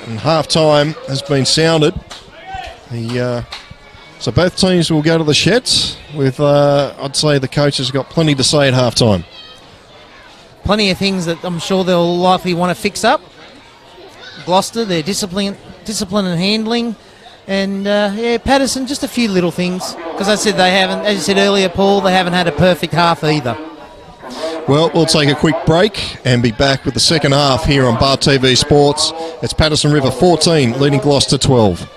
And half-time has been sounded. So both teams will go to the sheds with, I'd say the coaches got plenty to say at half-time. Plenty of things that I'm sure they'll likely want to fix up. Gloucester, their discipline and handling. And, Patterson, just a few little things. Because I said they haven't, as you said earlier, Paul, they haven't had a perfect half either. Well, we'll take a quick break and be back with the second half here on Bar TV Sports. It's Patterson River 14 leading Gloucester 12.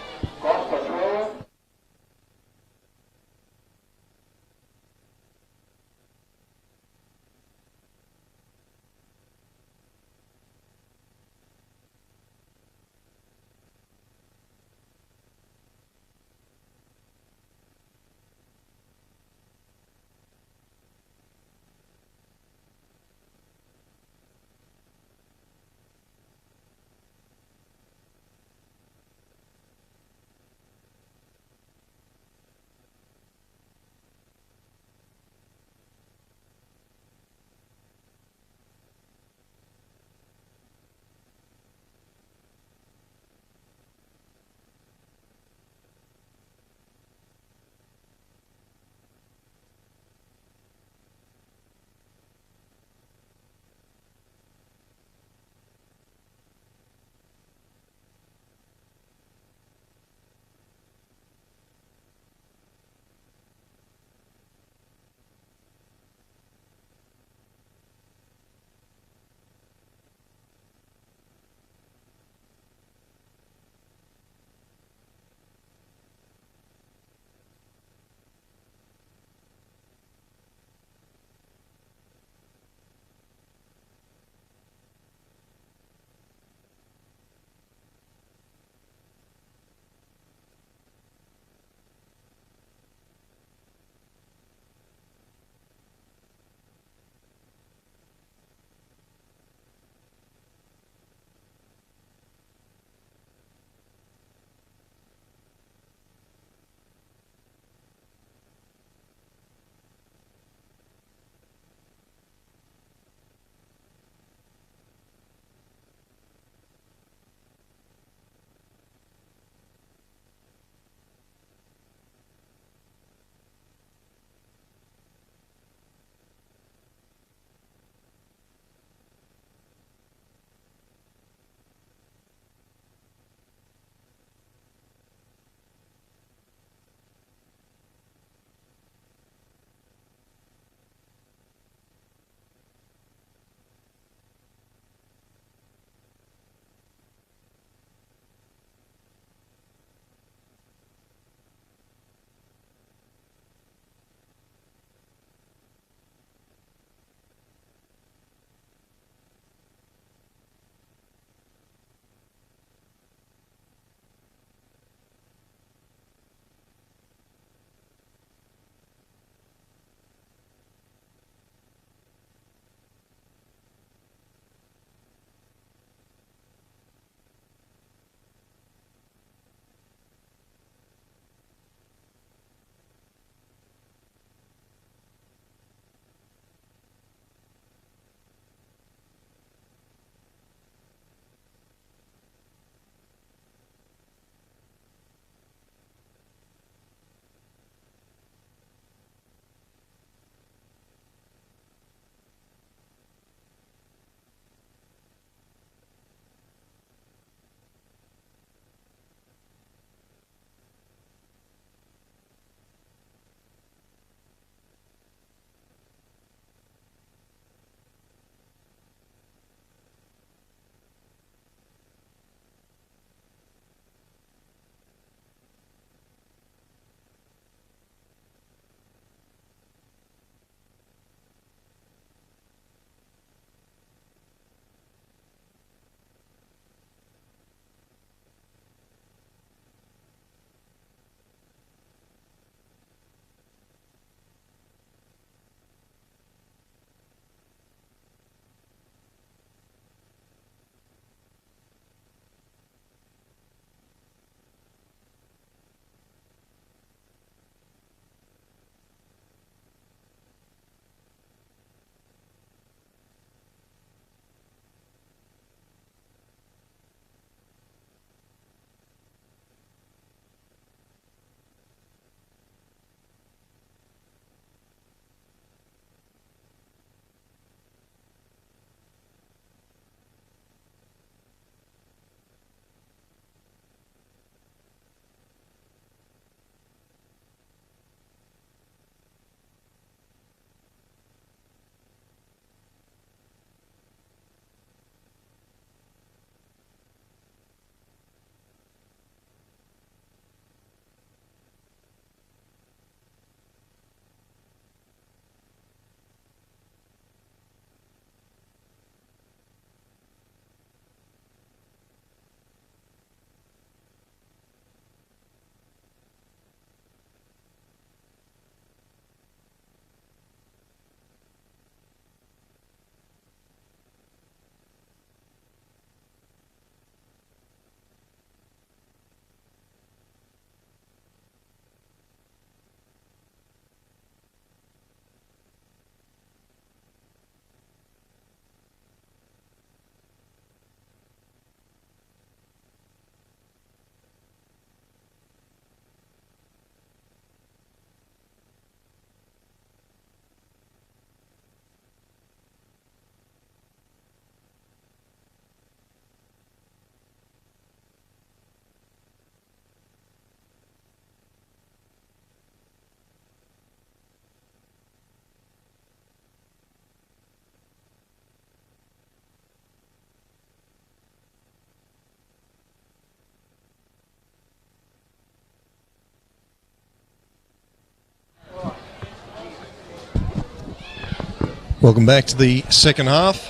Welcome back to the second half.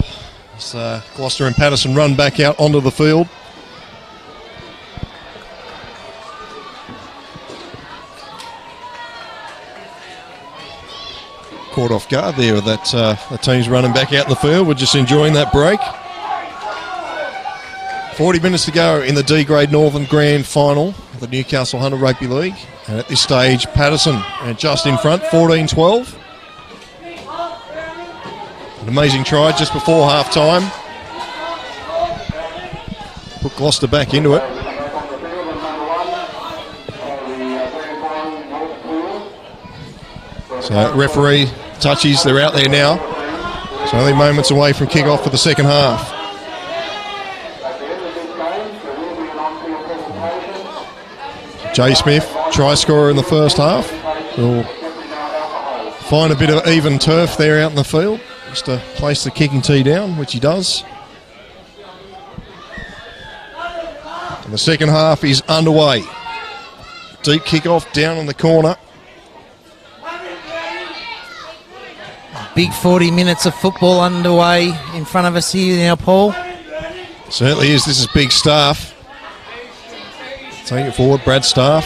As Gloucester and Patterson run back out onto the field. Caught off guard there with that the team's running back out in the field. We're just enjoying that break. 40 minutes to go in the D Grade Northern Grand Final of the Newcastle Hunter Rugby League. And at this stage, Patterson just in front, 14-12. An amazing try just before half time. Put Gloucester back into it. So referee touches, they're out there now. So only moments away from kick-off for the second half. Jay Smith, try scorer in the first half. We'll find a bit of even turf there out in the field, just to place the kicking tee down, which he does. And the second half is underway. Deep kick-off down in the corner. Big 40 minutes of football underway in front of us here now, Paul. Certainly is. This is big Staff. Take it forward, Brad Staff.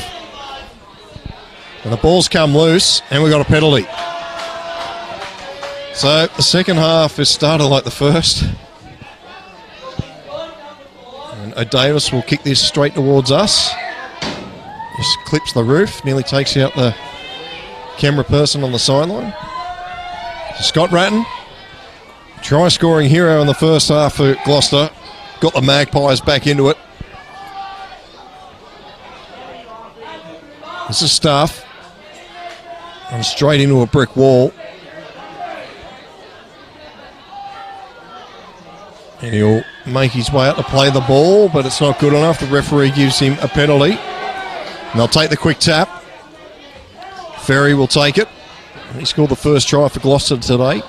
And the ball's come loose, and we've got a penalty. So the second half has started like the first. And O'Davis will kick this straight towards us. Just clips the roof, nearly takes out the camera person on the sideline. So Scott Ratton, try scoring hero in the first half for Gloucester. Got the Magpies back into it. This is Staff. And straight into a brick wall. And he'll make his way out to play the ball, but it's not good enough. The referee gives him a penalty. And they'll take the quick tap. Ferry will take it. He scored the first try for Gloucester today.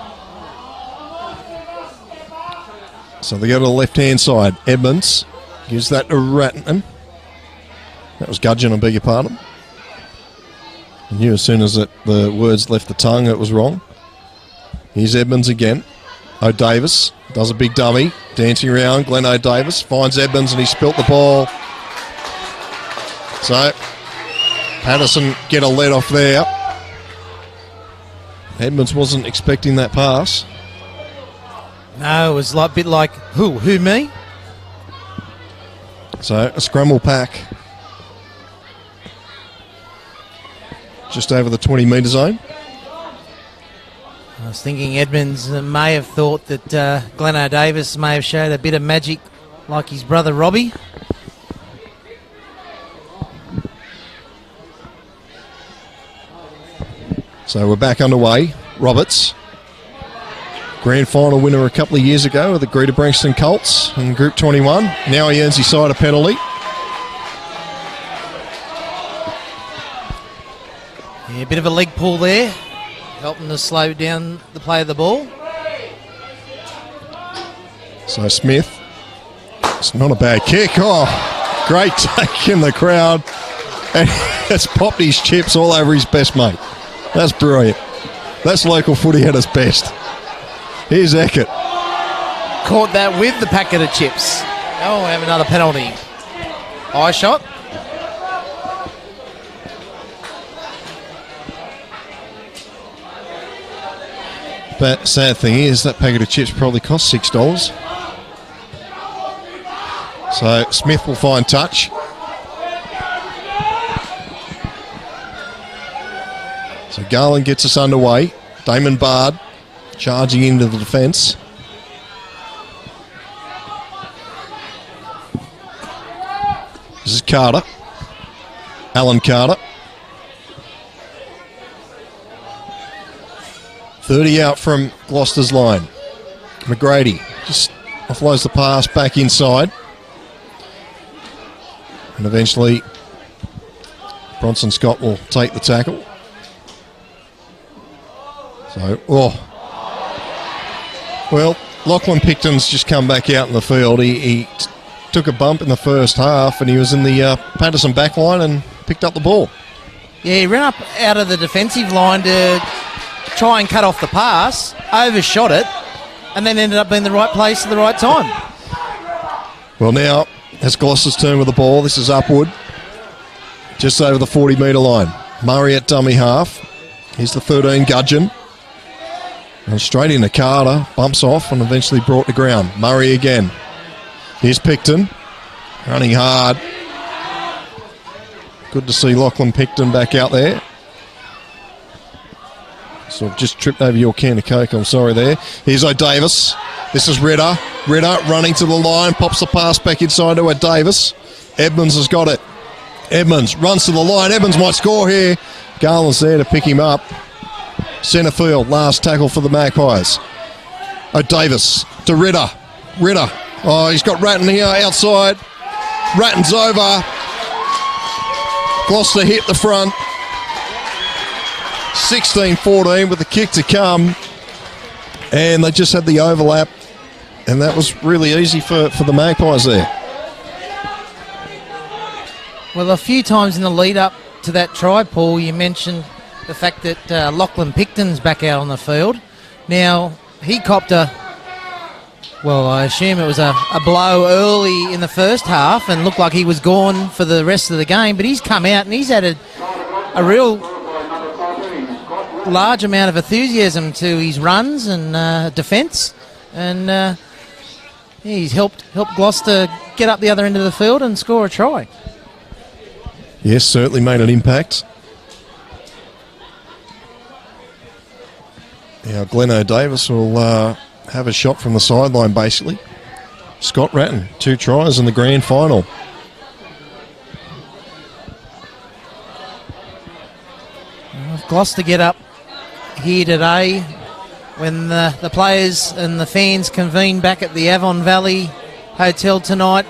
So they go to the left-hand side. Edmonds gives that to Ratton. That was Gudgeon, I beg your pardon. I knew as soon as the words left the tongue it was wrong. Here's Edmonds again. O'Davis does a big dummy. Dancing around. Glenn O'Davis finds Edmonds and he spilt the ball. So Patterson get a let off there. Edmonds wasn't expecting that pass. No, it was a bit like, who me? So a scramble pack. Just over the 20-metre zone. I was thinking Edmonds may have thought that Glenn O'Davis may have showed a bit of magic like his brother Robbie. So we're back underway. Roberts, grand final winner a couple of years ago with the Greater Branxton Colts in Group 21. Now he earns his side a penalty. Yeah, a bit of a leg pull there, helping to slow down the play of the ball. So Smith, it's not a bad kick. Oh, great take in the crowd. And it's popped his chips all over his best mate. That's brilliant. That's local footy at its best. Here's Eckert. Caught that with the packet of chips. Oh, we have another penalty. High shot. But sad thing is that packet of chips probably cost $6. So Smith will find touch. So Garland gets us underway. Damon Bard charging into the defence. This is Carter. Alan Carter. 30 out from Gloucester's line. McGrady just offloads the pass back inside. And eventually Bronson Scott will take the tackle. So, well, Lachlan Picton's just come back out in the field. He took a bump in the first half and he was in the Patterson back line and picked up the ball. Yeah, he ran up out of the defensive line to try and cut off the pass, overshot it, and then ended up being the right place at the right time. Well, now it's Gloucester's turn with the ball. This is upward, just over the 40-metre line. Murray at dummy half. Here's the 13, Gudgeon. And straight into Carter, bumps off and eventually brought to ground. Murray again. Here's Picton, running hard. Good to see Lachlan Picton back out there. So I've just tripped over your can of Coke, I'm sorry there. Here's O'Davis. This is Ritter. Ritter running to the line, pops the pass back inside to Davis. Edmonds has got it. Edmonds runs to the line. Edmonds might score here. Garland's there to pick him up. Centre field, last tackle for the Magpies. O'Davis to Ritter. Ritter. Oh, he's got Ratton here outside. Ratton's over. Gloucester hit the front. 16-14 with the kick to come. And they just had the overlap. And that was really easy for the Magpies there. Well, a few times in the lead up to that try, Paul, you mentioned the fact that Lachlan Picton's back out on the field. Now, he copped I assume it was a blow early in the first half and looked like he was gone for the rest of the game, but he's come out and he's added a real large amount of enthusiasm to his runs and defence, and he's helped Gloucester get up the other end of the field and score a try. Yes, certainly made an impact. Now Glenn O'Davis will have a shot from the sideline, basically. Scott Ratton, 2 tries in the grand final. If Gloucester get up here today, when the players and the fans convene back at the Avon Valley Hotel tonight,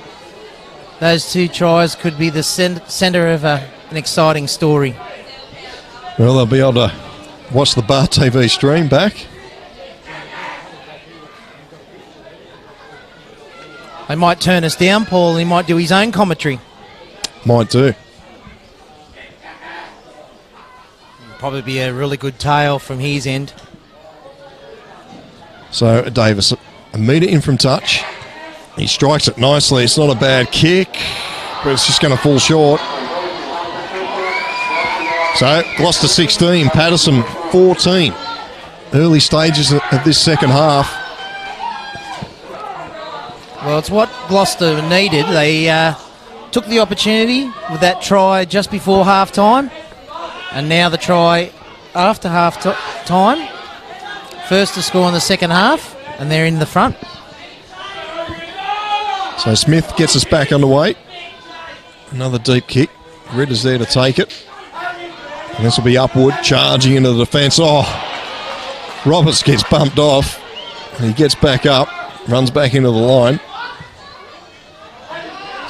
those 2 tries could be the centre of an exciting story. Well, they'll be able to watch the Bar TV stream back. They might turn us down, Paul. He might do his own commentary. Might do. Probably be a really good tale from his end. So Davis, a metre in from touch. He strikes it nicely. It's not a bad kick, but it's just going to fall short. So Gloucester 16, Patterson 14. Early stages of this second half. Well, it's what Gloucester needed. They took the opportunity with that try just before half-time, and now the try after half-time. First to score in the second half, and they're in the front. So Smith gets us back underway. Another deep kick. Ritter's there to take it. And this will be upward, charging into the defence. Oh, Roberts gets bumped off. And he gets back up, runs back into the line.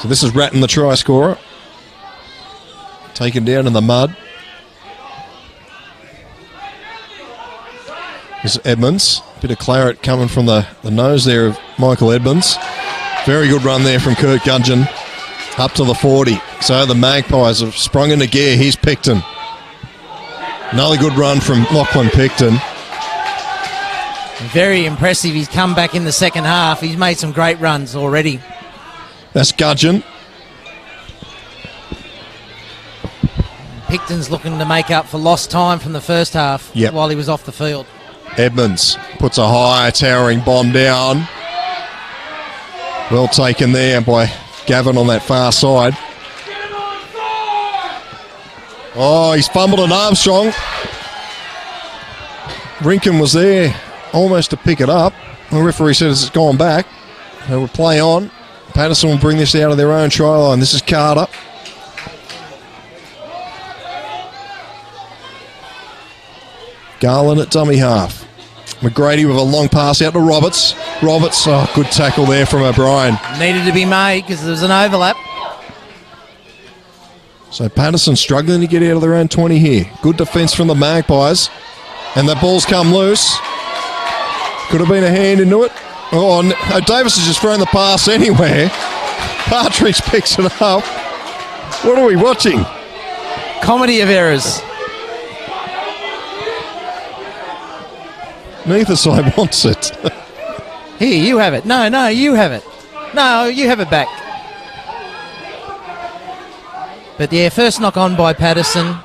So this is Ratton, the try scorer. Taken down in the mud. This is Edmonds. Bit of claret coming from the nose there of Michael Edmonds. Very good run there from Kurt Gudgeon. Up to the 40. So the Magpies have sprung into gear. Here's Picton. Another good run from Lachlan Picton. Very impressive. He's come back in the second half. He's made some great runs already. That's Gudgeon. Picton's looking to make up for lost time from the first half while he was off the field. Edmonds puts a high towering bomb down. Well taken there by Gavin on that far side. Oh, he's fumbled an Armstrong. Rinkin was there almost to pick it up. The referee says it's gone back. They will play on. Patterson will bring this out of their own try line. This is Carter. Garland at dummy half. McGrady with a long pass out to Roberts. Roberts, good tackle there from O'Brien. Needed to be made because there was an overlap. So Patterson struggling to get out of their own 20 here. Good defence from the Magpies. And the ball's come loose. Could have been a hand into it. Oh, no, Davis has just thrown the pass anywhere. Partridge picks it up. What are we watching? Comedy of errors. Neither side wants it. Here, you have it. No, you have it. No, you have it back. But yeah, first knock on by Patterson.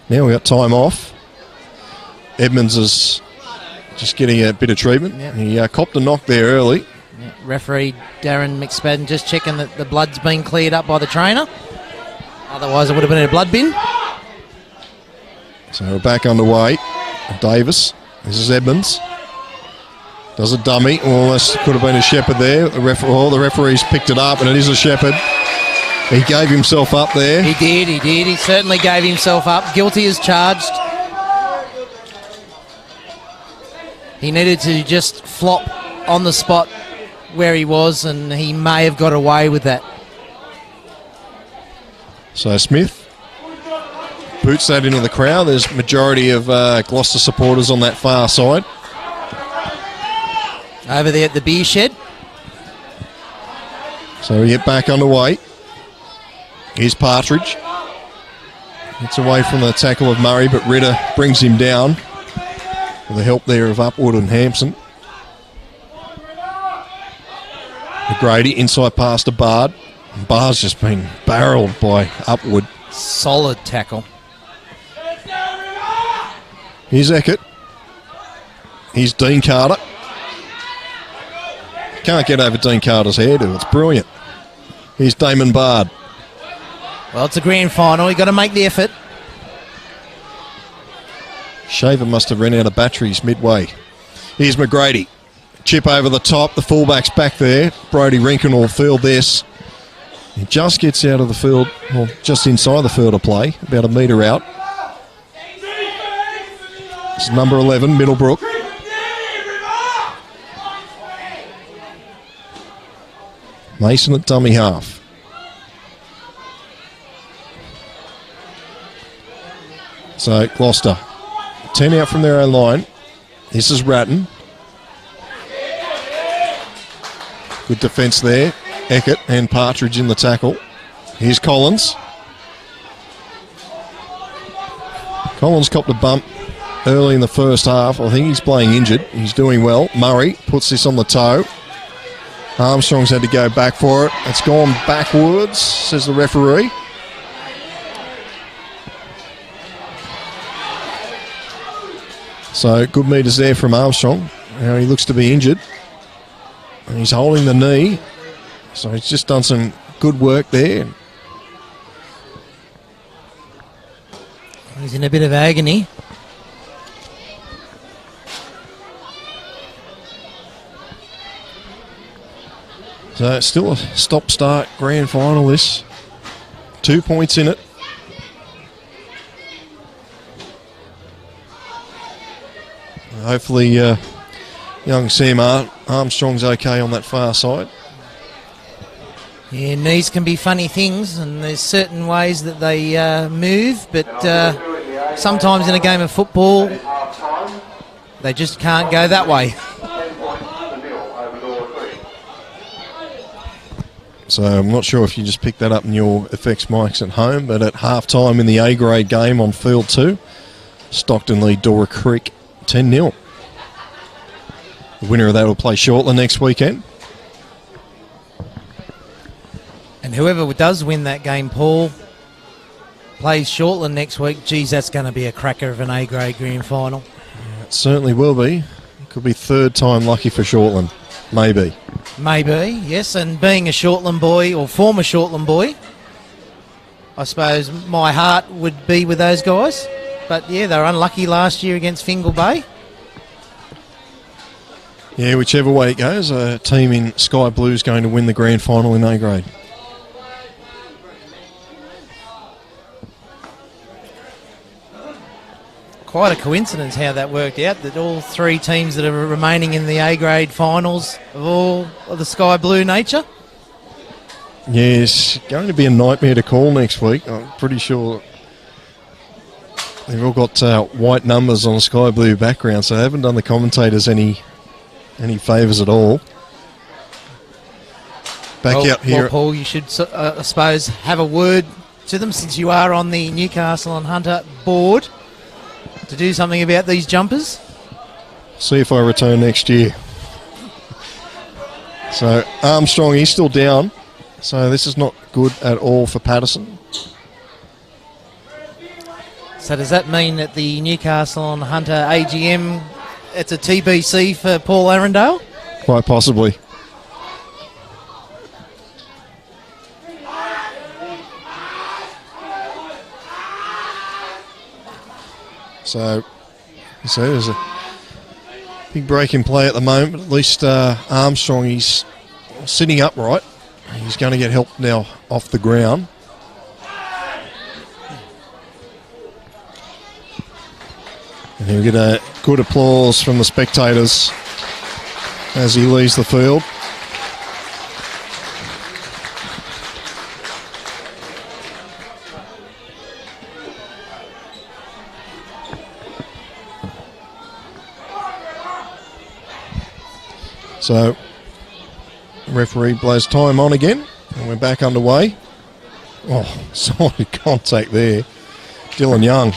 Now we got time off. Edmonds is just getting a bit of treatment. Yep. He copped a knock there early. Referee Darren McSpadden just checking that the blood's been cleared up by the trainer. Otherwise, it would have been a blood bin. So we're back underway. Davis. This is Edmonds. Does a dummy. Almost could have been a Shepherd there. The referee's picked it up, and it is a Shepherd. He gave himself up there. He did. He certainly gave himself up. Guilty as charged. He needed to just flop on the spot where he was, and he may have got away with that. So Smith boots that into the crowd. There's majority of Gloucester supporters on that far side. Over there at the beer shed. So we get back underway. Here's Partridge. Gets away from the tackle of Murray, but Ritter brings him down with the help there of Upwood and Hampson. McGrady inside pass to Bard. Bard's just been barreled by Upwood. Solid tackle. Here's Eckert. Here's Dean Carter. Can't get over Dean Carter's hairdo. It's brilliant. Here's Damon Bard. Well, it's a grand final. You've got to make the effort. Shaver must have run out of batteries midway. Here's McGrady. Chip over the top. The fullback's back there. Brodie Rinkin will field this. He just gets out of the field, well, just inside the field of play, about a metre out. It's number 11, Middlebrook. Mason at dummy half. So Gloucester, 10 out from their own line. This is Ratton. Good defence there. Eckert and Partridge in the tackle. Here's Collins. Collins copped a bump early in the first half. I think he's playing injured. He's doing well. Murray puts this on the toe. Armstrong's had to go back for it. It's gone backwards, says the referee. So good metres there from Armstrong. Now he looks to be injured. And he's holding the knee. So he's just done some good work there. He's in a bit of agony. So it's still a stop-start grand final this. 2 points in it. Hopefully young Sam Armstrong's okay on that far side. Yeah, knees can be funny things, and there's certain ways that they move, but sometimes in a game of football, they just can't go that way. So I'm not sure if you just picked that up in your effects mics at home, but at half-time in the A-grade game on Field 2, Stockton lead Dora Creek 10-0. The winner of that will play Shortland next weekend. And whoever does win that game, Paul, plays Shortland next week. Geez, that's going to be a cracker of an A-grade grand final. Yeah, it certainly will be. It could be third time lucky for Shortland. Maybe. Maybe, yes. And being a Shortland boy, or former Shortland boy, I suppose my heart would be with those guys. But yeah, they were unlucky last year against Fingal Bay. Yeah, whichever way it goes, a team in Sky Blue is going to win the grand final in A-grade. Quite a coincidence how that worked out, that all three teams that are remaining in the A-grade finals are all of the Sky Blue nature. Yes, going to be a nightmare to call next week. I'm pretty sure they've all got white numbers on a Sky Blue background, so they haven't done the commentators any favours at all. Out here. Well, Paul, you should, I suppose, have a word to them, since you are on the Newcastle and Hunter board. to do something about these jumpers. See if I return next year. So Armstrong, he's still down. So this is not good at all for Patterson. So does that mean that the Newcastle on Hunter AGM, it's a TBC for Paul Arundale? Quite possibly. So there's a big break in play at the moment. At least Armstrong, he's sitting upright. He's going to get help now off the ground. And he'll get a good applause from the spectators as he leaves the field. So, referee blows time on again, and we're back underway. Oh, solid contact there. Dylan Young.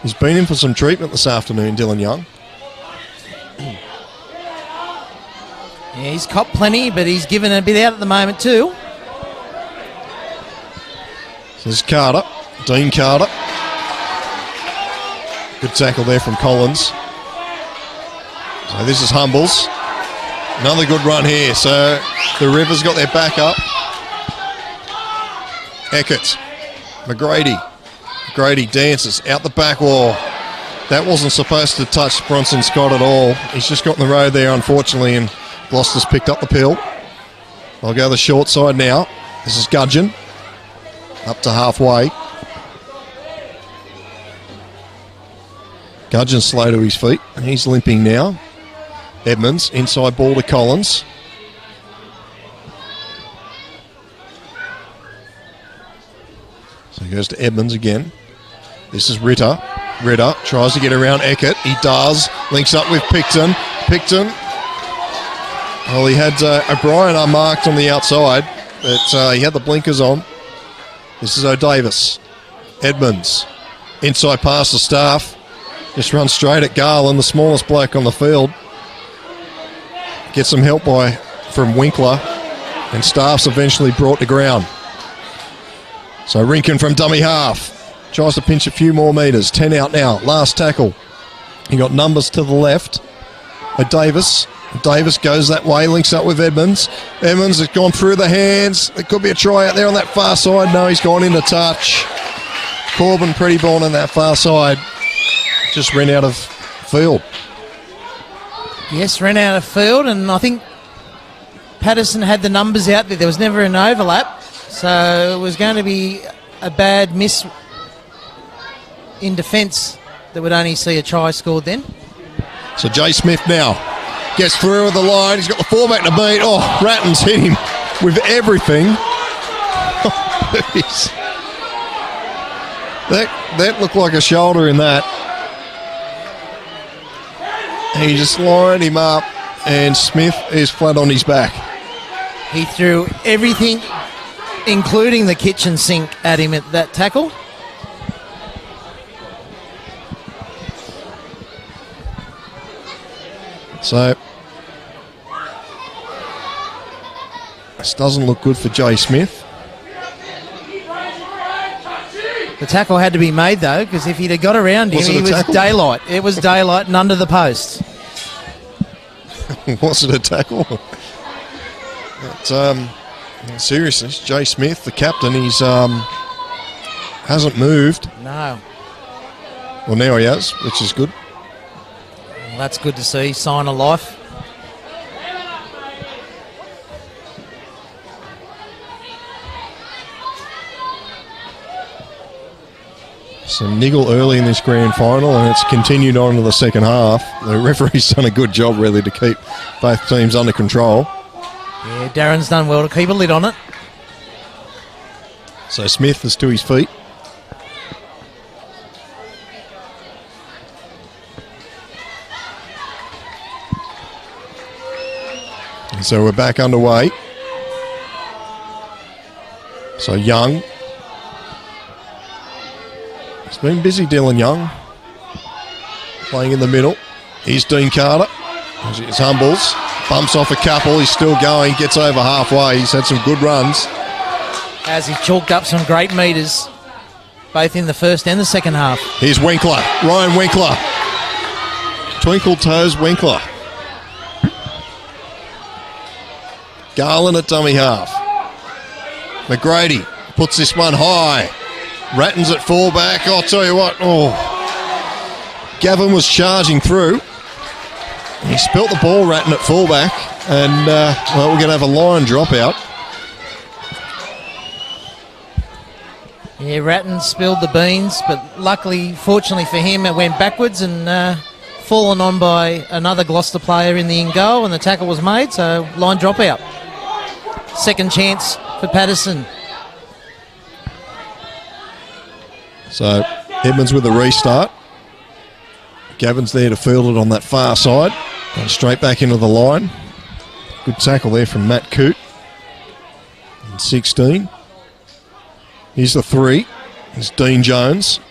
He's been in for some treatment this afternoon, Dylan Young. Yeah, he's copped plenty, but he's given a bit out at the moment too. So this is Carter, Dean Carter. Good tackle there from Collins. So this is Humbles. Another good run here. So the Rivers got their back up. Eckert, McGrady. McGrady dances out the back wall. That wasn't supposed to touch Bronson Scott at all. He's just got in the road there, unfortunately, and Gloucester's picked up the pill. I'll go the short side now. This is Gudgeon. Up to halfway. Gudgeon's slow to his feet. He's limping now. Edmonds, inside ball to Collins. So he goes to Edmonds again. This is Ritter. Ritter tries to get around Eckert. He does. Links up with Picton. Picton. Well, he had O'Brien unmarked on the outside, but he had the blinkers on. This is O'Davis. Edmonds. Inside pass to Staff. Just runs straight at Garland, the smallest bloke on the field. Gets some help from Winkler, and Staff's eventually brought to ground. So Rinkin from dummy half. Tries to pinch a few more metres. 10 out now. Last tackle. He got numbers to the left. Davis. Davis goes that way. Links up with Edmonds. Edmonds has gone through the hands. There could be a try out there on that far side. No, he's gone into touch. Corbin Prettyborn on that far side. Just ran out of field. Yes, ran out of field, and I think Patterson had the numbers out there. There was never an overlap, so it was going to be a bad miss in defence that would only see a try scored then. So Jay Smith now gets through the line. He's got the fullback to beat. Oh, Ratton's hit him with everything. That looked like a shoulder in that. He just lined him up, and Smith is flat on his back. He threw everything, including the kitchen sink, at him at that tackle. So this doesn't look good for Jay Smith. The tackle had to be made, though, because if he'd have got around him, he was daylight. It was daylight and under the post. Was it a tackle? But, seriously, Jay Smith, the captain, he's hasn't moved. No. Well, now he has, which is good. Well, that's good to see. Sign of life. So Niggle early in this grand final, and it's continued on to the second half. The referee's done a good job, really, to keep both teams under control. Yeah, Darren's done well to keep a lid on it. So Smith is to his feet. And so we're back underway. So Young. He's been busy, Dylan Young. playing in the middle. Here's Dean Carter. It's Humbles. Bumps off a couple. He's still going. Gets over halfway. He's had some good runs. As he chalked up some great metres, both in the first and the second half. Here's Winkler. Ryan Winkler. Twinkle Toes Winkler. Garland at dummy half. McGrady puts this one high. Ratton's at fullback. I'll tell you what. Oh, Gavin was charging through. He spilt the ball, Ratton at fullback, and well, we're going to have a line dropout. Yeah, Ratton spilled the beans, but luckily, fortunately for him, it went backwards and fallen on by another Gloucester player in the in goal, and the tackle was made, so line dropout. Second chance for Patterson. So Edmonds with a restart. Gavin's there to field it on that far side. And straight back into the line. Good tackle there from Matt Coote. And 16. Here's the 3. It's Dean Jones.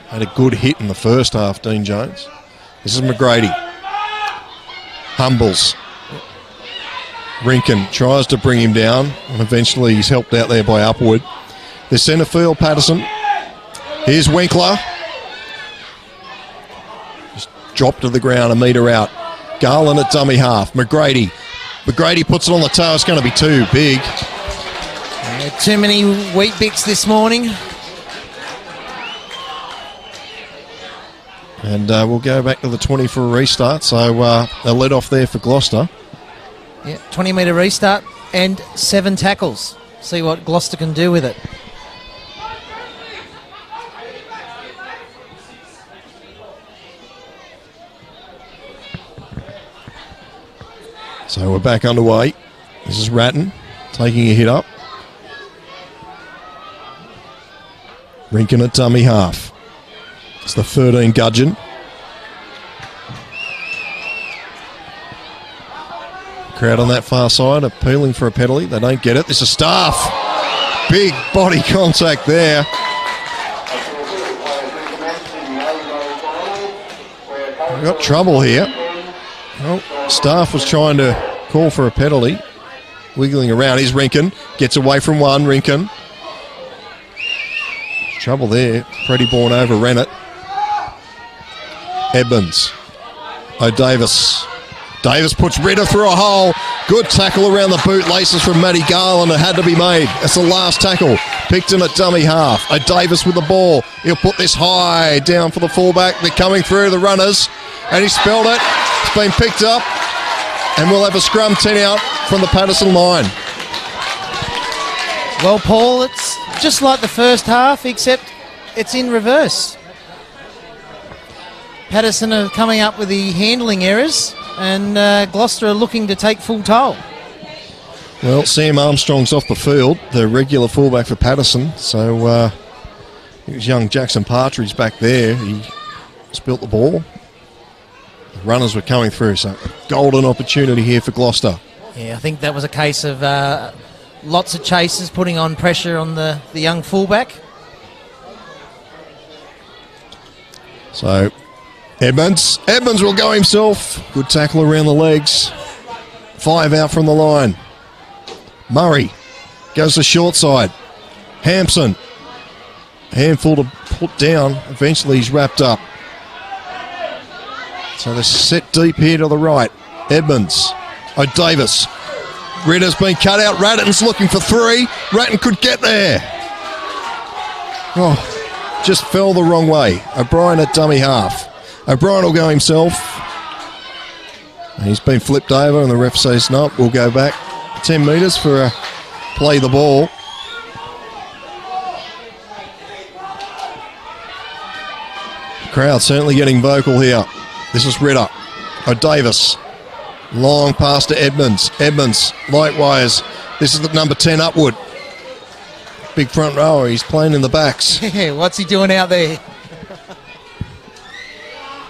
Had a good hit in the first half, Dean Jones. This is McGrady. Humbles. Rinkin tries to bring him down, and eventually he's helped out there by Upwood. The centre field, Patterson. Here's Winkler. Just dropped to the ground, a metre out. Garland at dummy half. McGrady. McGrady puts it on the toe. It's going to be too big. Too many wheat bix this morning. And we'll go back to the 20 for a restart. So a let off there for Gloucester. Yeah, 20-metre restart and 7 tackles. See what Gloucester can do with it. So we're back underway. This is Ratton taking a hit up. Rinkin at dummy half. It's the 13 Gudgeon. Crowd on that far side appealing for a penalty. They don't get it. This is Staff. Big body contact there. We've got trouble here. Well, Staff was trying to call for a penalty. Wiggling around. Here's Rinkin. Gets away from one. Rinkin. Trouble there. Freddie Bourne overran it. Edmonds. O'Davis. Davis puts Ritter through a hole. Good tackle around the bootlaces from Matty Garland. It had to be made. That's the last tackle. Picton at dummy half. O'Davis with the ball. He'll put this high down for the fullback. They're coming through, the runners. And he spelled it. It's been picked up. And we'll have a scrum 10 out from the Patterson line. Well, Paul, it's just like the first half, except it's in reverse. Patterson are coming up with the handling errors, and Gloucester are looking to take full toll. Well, Sam Armstrong's off the field, the regular fullback for Patterson. So it was young Jackson Partridge back there. He spilt the ball. The runners were coming through, so golden opportunity here for Gloucester. Yeah, I think that was a case of lots of chases putting on pressure on the young fullback. So Edmonds will go himself. Good tackle around the legs. 5 out from the line. Murray goes to short side. Hampson. Handful to put down. Eventually he's wrapped up. So they're set deep here to the right. Edmonds. O'Davis. Ritter's been cut out. Ratton's looking for 3. Ratton could get there. Oh, just fell the wrong way. O'Brien at dummy half. O'Brien will go himself. And he's been flipped over and the ref says no, we'll go back 10 metres for a play the ball. Crowd certainly getting vocal here. This is Ritter. O'Davis. Long pass to Edmonds. Edmonds, likewise. This is the number 10 Upwood. Big front rower. He's playing in the backs. What's he doing out there?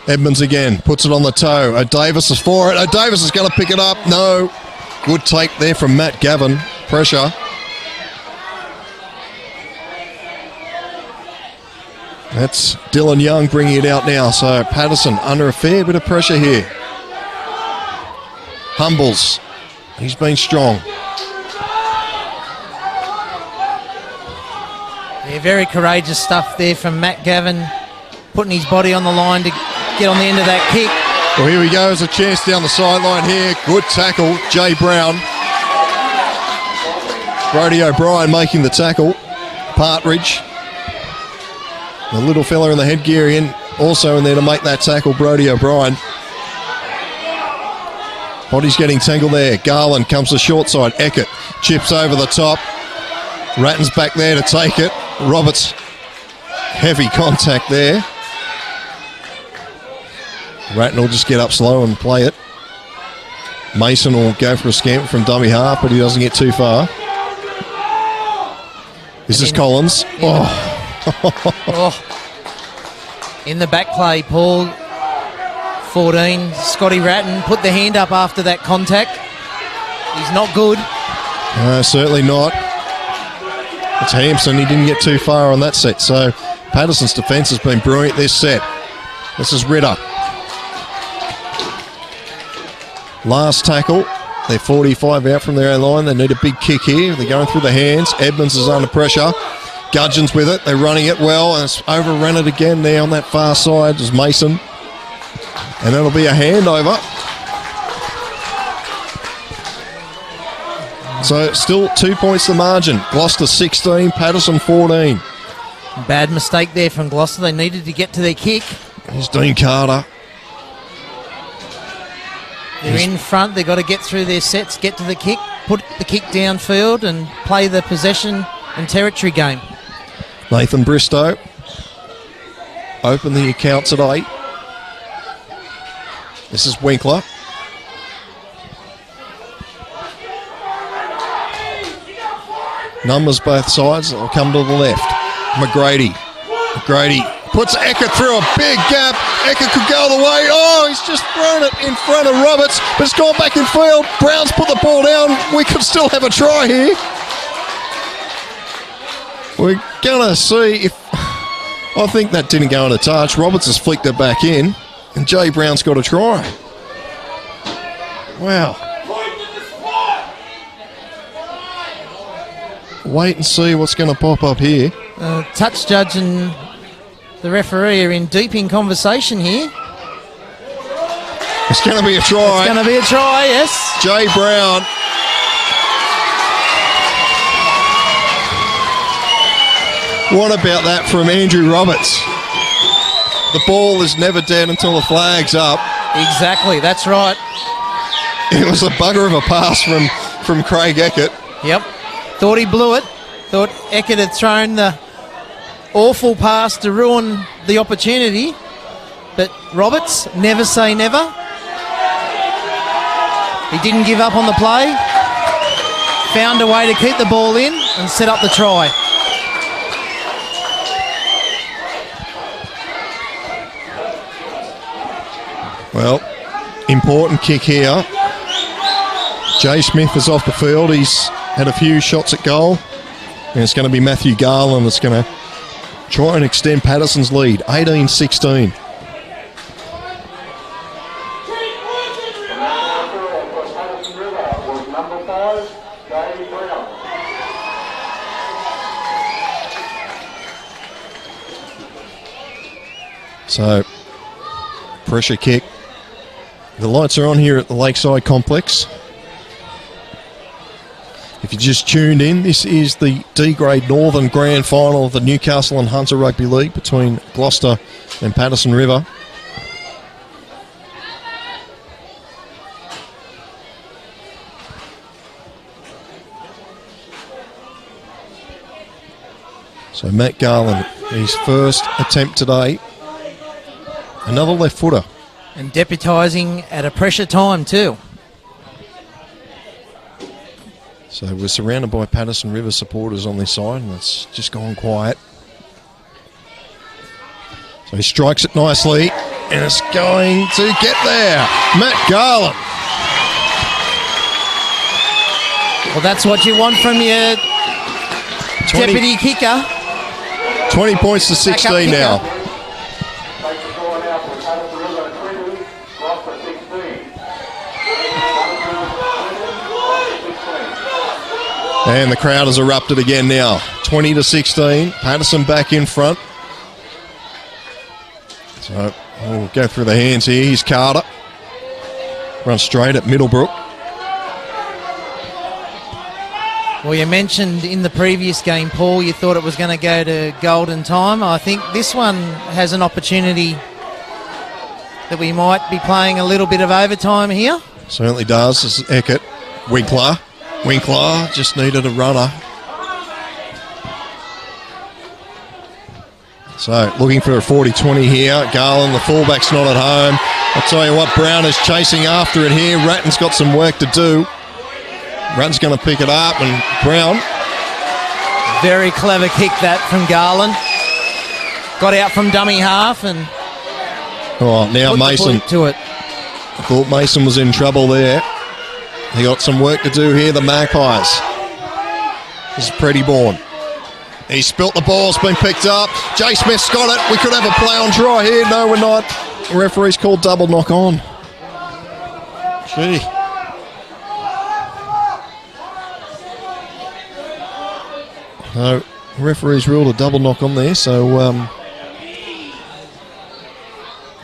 Edmonds again. Puts it on the toe. O'Davis is for it. O'Davis is going to pick it up. No. Good take there from Matt Gavin. Pressure. That's Dylan Young bringing it out now. So Patterson under a fair bit of pressure here. Humbles. He's been strong. Yeah, very courageous stuff there from Matt Gavin, putting his body on the line to get on the end of that kick. Well, here we go. There's a chance down the sideline here. Good tackle, Jay Brown. Brodie O'Brien making the tackle. Partridge. The little fella in the headgear also in there to make that tackle, Brodie O'Brien. Body's getting tangled there. Garland comes to short side. Eckert chips over the top. Ratton's back there to take it. Roberts, heavy contact there. Ratton will just get up slow and play it. Mason will go for a scamper from dummy half, but he doesn't get too far. This is Collins. In the back play, Paul. 14, Scotty Ratton put the hand up after that contact. He's not good. No, certainly not. It's Hampson. He didn't get too far on that set. So Patterson's defence has been brilliant this set. This is Ritter. Last tackle. They're 45 out from their own line. They need a big kick here. They're going through the hands. Edmonds is under pressure. Gudgeon's with it. They're running it well. And it's overrun it again there on that far side. Is Mason. And that'll be a handover. So still 2 points the margin. Gloucester 16, Patterson 14. Bad mistake there from Gloucester. They needed to get to their kick. Here's Dean Carter. They're in front. They've got to get through their sets, get to the kick, put the kick downfield and play the possession and territory game. Nathan Bristow. Open the accounts at 8. This is Winkler. Numbers both sides. They'll come to the left. McGrady puts Eckert through a big gap. Eckert could go the way. Oh, he's just thrown it in front of Roberts, but it's gone back in field. Brown's put the ball down. We could still have a try here. We're going to see if... I think that didn't go in a touch. Roberts has flicked it back in. And Jay Brown's got a try. Wow. Wait and see what's going to pop up here. Touch judge and the referee are in deep in conversation here. It's going to be a try. It's going to be a try, yes. Jay Brown. What about that from Andrew Roberts? The ball is never dead until the flag's up. Exactly, that's right. It was a bugger of a pass from Craig Eckert. Yep. Thought he blew it. Thought Eckert had thrown the awful pass to ruin the opportunity. But Roberts, never say never. He didn't give up on the play. Found a way to keep the ball in and set up the try. Well, important kick here. Jay Smith is off the field. He's had a few shots at goal. And it's going to be Matthew Garland that's going to try and extend Patterson's lead, 18-16. So, pressure kick. The lights are on here at the Lakeside Complex. If you just tuned in, this is the D-Grade Northern Grand Final of the Newcastle and Hunter Rugby League between Gloucester and Patterson River. So Matt Garland, his first attempt today. Another left footer. And deputising at a pressure time too. So we're surrounded by Patterson River supporters on this side, and it's just gone quiet. So he strikes it nicely, and it's going to get there. Matt Garland. Well, that's what you want from your deputy kicker. 20 points to 16 now. Take the score now for Patterson River 20, Gloucester 16. And the crowd has erupted again now. 20 to 16. Patterson back in front. So we'll go through the hands here. Here's Carter. Run straight at Middlebrook. Well, you mentioned in the previous game, Paul, you thought it was going to go to golden time. I think this one has an opportunity that we might be playing a little bit of overtime here. Certainly does. This is Eckert. Winkler just needed a runner. So looking for a 40-20 here. Garland, the fullback's not at home. I'll tell you what, Brown is chasing after it here. Ratton's got some work to do. Ratton's going to pick it up, and Brown. Very clever kick that from Garland. Got out from dummy half and Now put Mason. the point to it. I thought Mason was in trouble there. He got some work to do here, the Magpies. This is Prettyborn. He spilt the ball, it's been picked up. Jay Smith's got it. We could have a play on try here. No, we're not. The referee's called double knock on. Gee. No, referee's ruled a double knock on there, so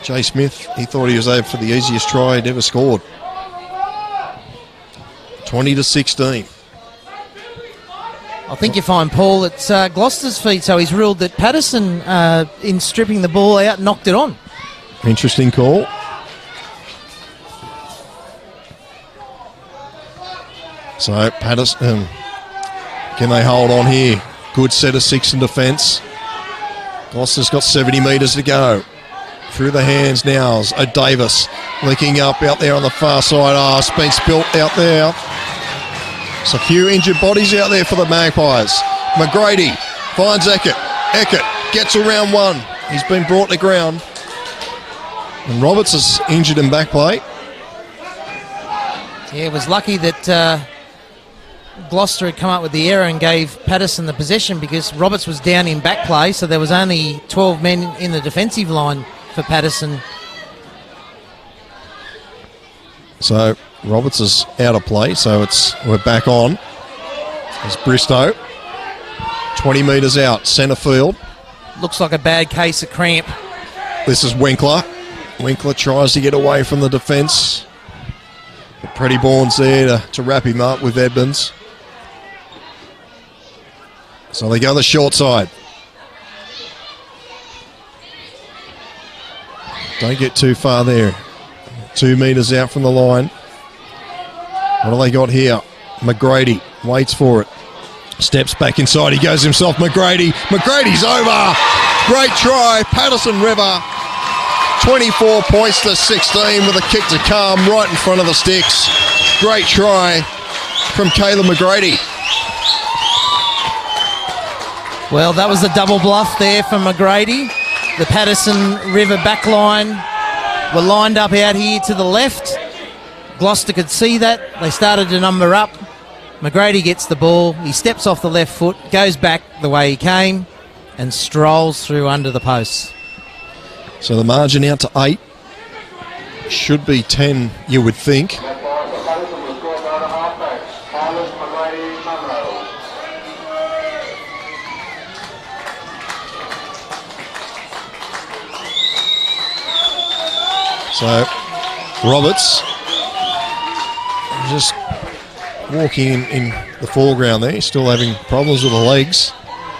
Jay Smith, he thought he was over for the easiest try he'd ever scored. 20 to 16. I think you find, Paul, it's Gloucester's feet, so he's ruled that Patterson, in stripping the ball out, knocked it on. Interesting call. So Patterson, can they hold on here? Good set of six in defence. Gloucester's got 70 metres to go. Through the hands now is Davis linking up out there on the far side. It's been spilt out there. There's a few injured bodies out there for the Magpies. McGrady finds Eckert. Eckert gets around one. He's been brought to ground. And Roberts is injured in back play. Yeah, it was lucky that Gloucester had come up with the error and gave Patterson the possession, because Roberts was down in back play, so there was only 12 men in the defensive line for Patterson. So Roberts is out of play, so we're back on. It's Bristow. 20 metres out, centre field. Looks like a bad case of cramp. This is Winkler. Winkler tries to get away from the defence. But Prettyborn's there to wrap him up with Edmonds. So they go the short side. Don't get too far there. 2 metres out from the line. What do they got here? McGrady waits for it. Steps back inside. He goes himself. McGrady's over. Great try. Patterson River. 24 points to 16 with a kick to come right in front of the sticks. Great try from Caleb McGrady. Well, that was the double bluff there from McGrady. The Patterson River backline were lined up out here to the left. Gloucester could see that. They started to number up. McGrady gets the ball. He steps off the left foot, goes back the way he came, and strolls through under the posts. So the margin out to 8. Should be 10, you would think. So Roberts just walking in the foreground there. He's still having problems with the legs.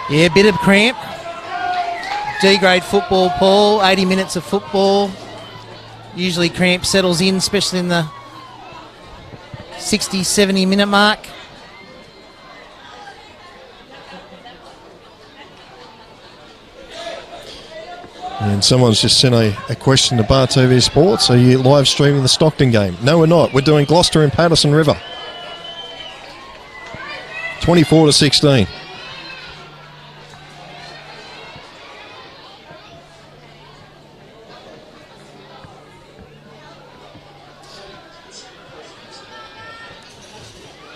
Yeah, bit of cramp. D-grade football, Paul, 80 minutes of football. Usually cramp settles in, especially in the 60, 70 minute mark. And someone's just sent a question to Bar TV Sports. Are you live streaming the Stockton game? No, we're not. We're doing Gloucester and Patterson River. 24 to 16.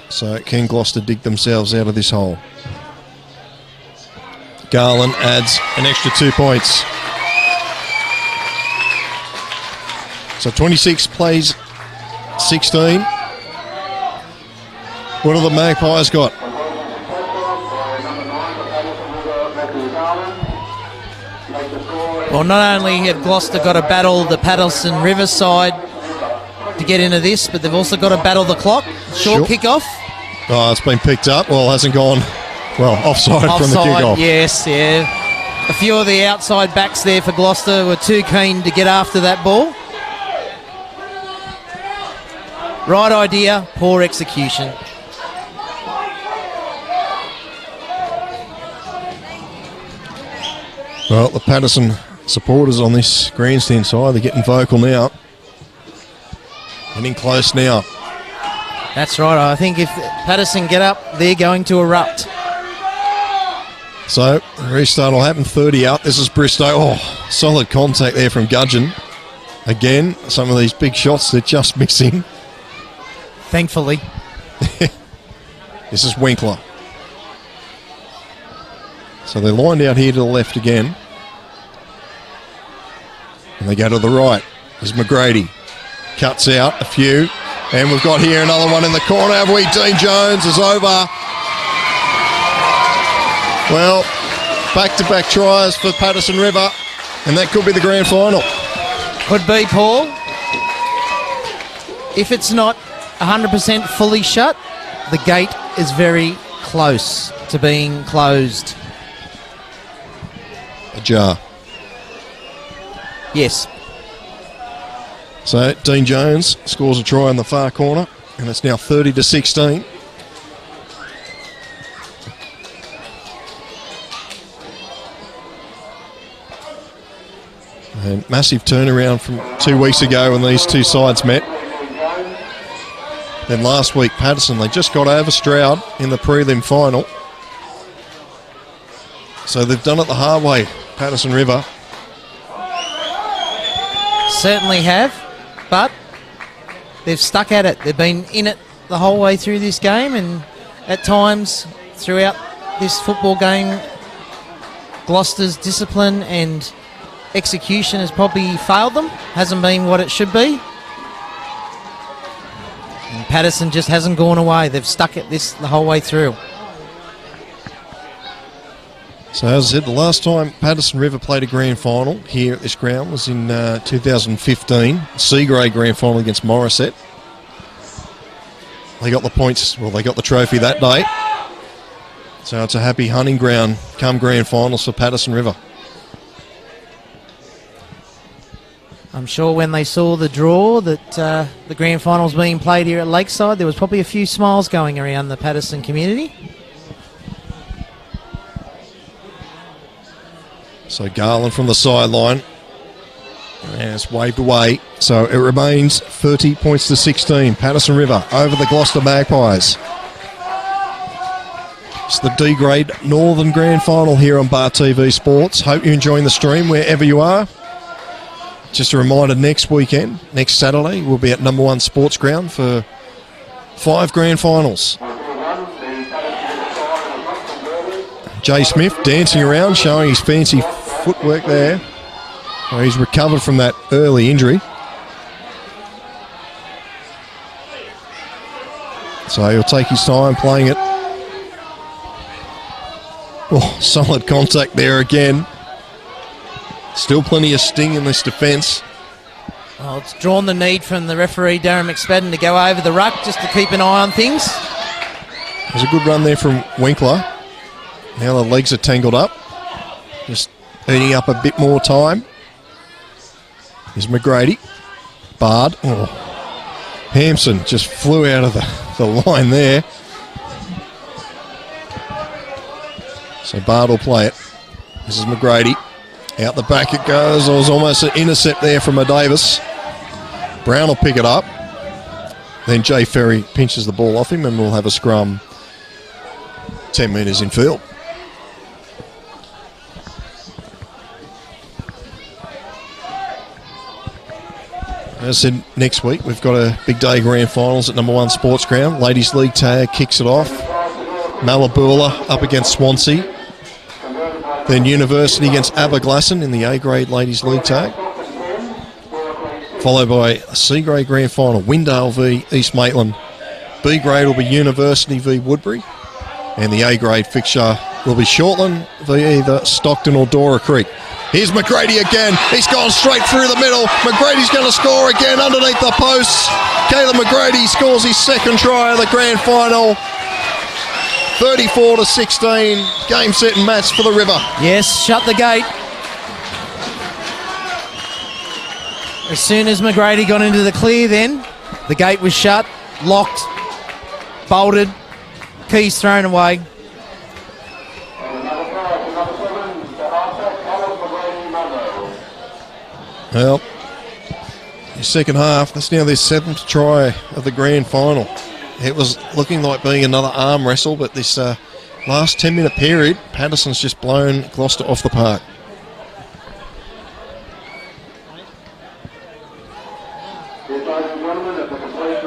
So can Gloucester dig themselves out of this hole? Garland adds an extra 2 points. So 26 plays 16. What have the Magpies got? Well, not only have Gloucester got to battle the Patterson Riverside to get into this, but they've also got to battle the clock. Short kickoff. Oh, it's been picked up. Well, it hasn't gone, offside from the kickoff. Yes, yeah. A few of the outside backs there for Gloucester were too keen to get after that ball. Right idea, poor execution. Well, the Patterson supporters on this grandstand side, they're getting vocal now. Getting close now. That's right. I think if Patterson get up, they're going to erupt. So, restart will happen. 30 out. This is Bristow. Oh, solid contact there from Gudgeon. Again, some of these big shots, they're just missing. Thankfully. This is Winkler. So they're lined out here to the left again. And they go to the right. There's McGrady. Cuts out a few. And we've got here another one in the corner, have we? Dean Jones is over. Well, back-to-back tries for Patterson River. And that could be the grand final. Could be, Paul. If it's not 100% fully shut, the gate is very close to being closed. Ajar. Yes. So Dean Jones scores a try in the far corner, and it's now 30-16. And massive turnaround from 2 weeks ago when these two sides met. Then last week, Patterson, they just got over Stroud in the prelim final. So they've done it the hard way, Patterson River. Certainly have, but they've stuck at it. They've been in it the whole way through this game, and at times throughout this football game, Gloucester's discipline and execution has probably failed them, hasn't been what it should be. And Patterson just hasn't gone away. They've stuck at this the whole way through. So as I said, the last time Patterson River played a grand final here at this ground was in 2015, C-grade grand final against Morisset. They got the points, well, they got the trophy that day. So it's a happy hunting ground come grand finals for Patterson River. I'm sure when they saw the draw that the grand final was being played here at Lakeside, there was probably a few smiles going around the Patterson community. So Garland from the sideline. And it's waved away. So it remains 30 points to 16. Patterson River over the Gloucester Magpies. It's the D-grade Northern Grand Final here on Bar TV Sports. Hope you're enjoying the stream wherever you are. Just a reminder, next weekend, next Saturday, we'll be at Number 1 Sports Ground for 5 grand finals. Jay Smith dancing around, showing his fancy footwork there. Oh, he's recovered from that early injury. So he'll take his time playing it. Oh, solid contact there again. Still plenty of sting in this defence. Well, it's drawn the need from the referee, Darren McSpadden, to go over the ruck just to keep an eye on things. There's a good run there from Winkler. Now the legs are tangled up. Just eating up a bit more time. Here's McGrady. Bard. Oh. Hampson just flew out of the line there. So Bard will play it. This is McGrady. Out the back it goes. There was almost an intercept there from a Davis. Brown will pick it up. Then Jay Ferry pinches the ball off him and we'll have a scrum 10 metres in field. As I said, next week we've got a big day grand finals at Number 1 Sports Ground. Ladies League tag kicks it off. Malabula up against Swansea. Then University against Aberglasslyn in the A-grade Ladies League tag. Followed by a C-grade grand final, Windale v East Maitland. B-grade will be University v Woodbury. And the A-grade fixture will be Shortland v either Stockton or Dora Creek. Here's McGrady again. He's gone straight through the middle. McGrady's going to score again underneath the posts. Caleb McGrady scores his second try of the grand final. 34-16. Game, set and match for the River. Yes, shut the gate. As soon as McGrady got into the clear then, the gate was shut, locked, bolted, keys thrown away. Well, the second half, that's now their 7th try of the grand final. It was looking like being another arm wrestle, but this last 10-minute period, Patterson's just blown Gloucester off the park.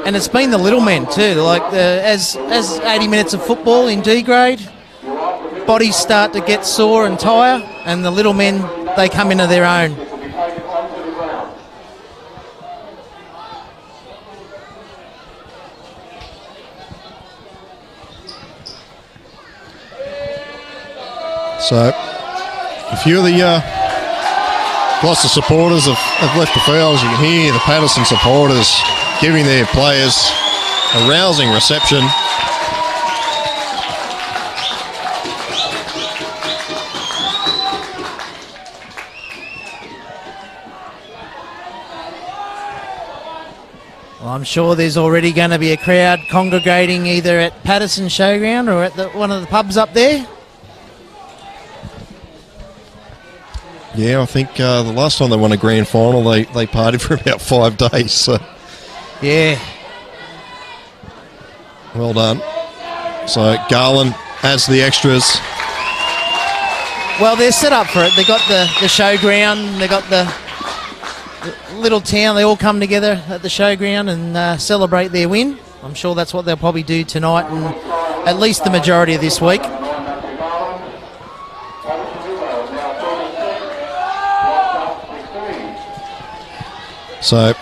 And it's been the little men too, like as 80 minutes of football in D grade, bodies start to get sore and tire, and the little men, they come into their own. So, a few of the Gloucester supporters have left the field. As you can hear the Patterson supporters giving their players a rousing reception. Well, I'm sure there's already going to be a crowd congregating either at Patterson Showground or at one of the pubs up there. Yeah, I think the last time they won a grand final, they partied for about 5 days. So. Yeah. Well done. So Garland adds the extras. Well, they're set up for it. They got the showground. They got the little town. They all come together at the showground and celebrate their win. I'm sure that's what they'll probably do tonight and at least the majority of this week. So,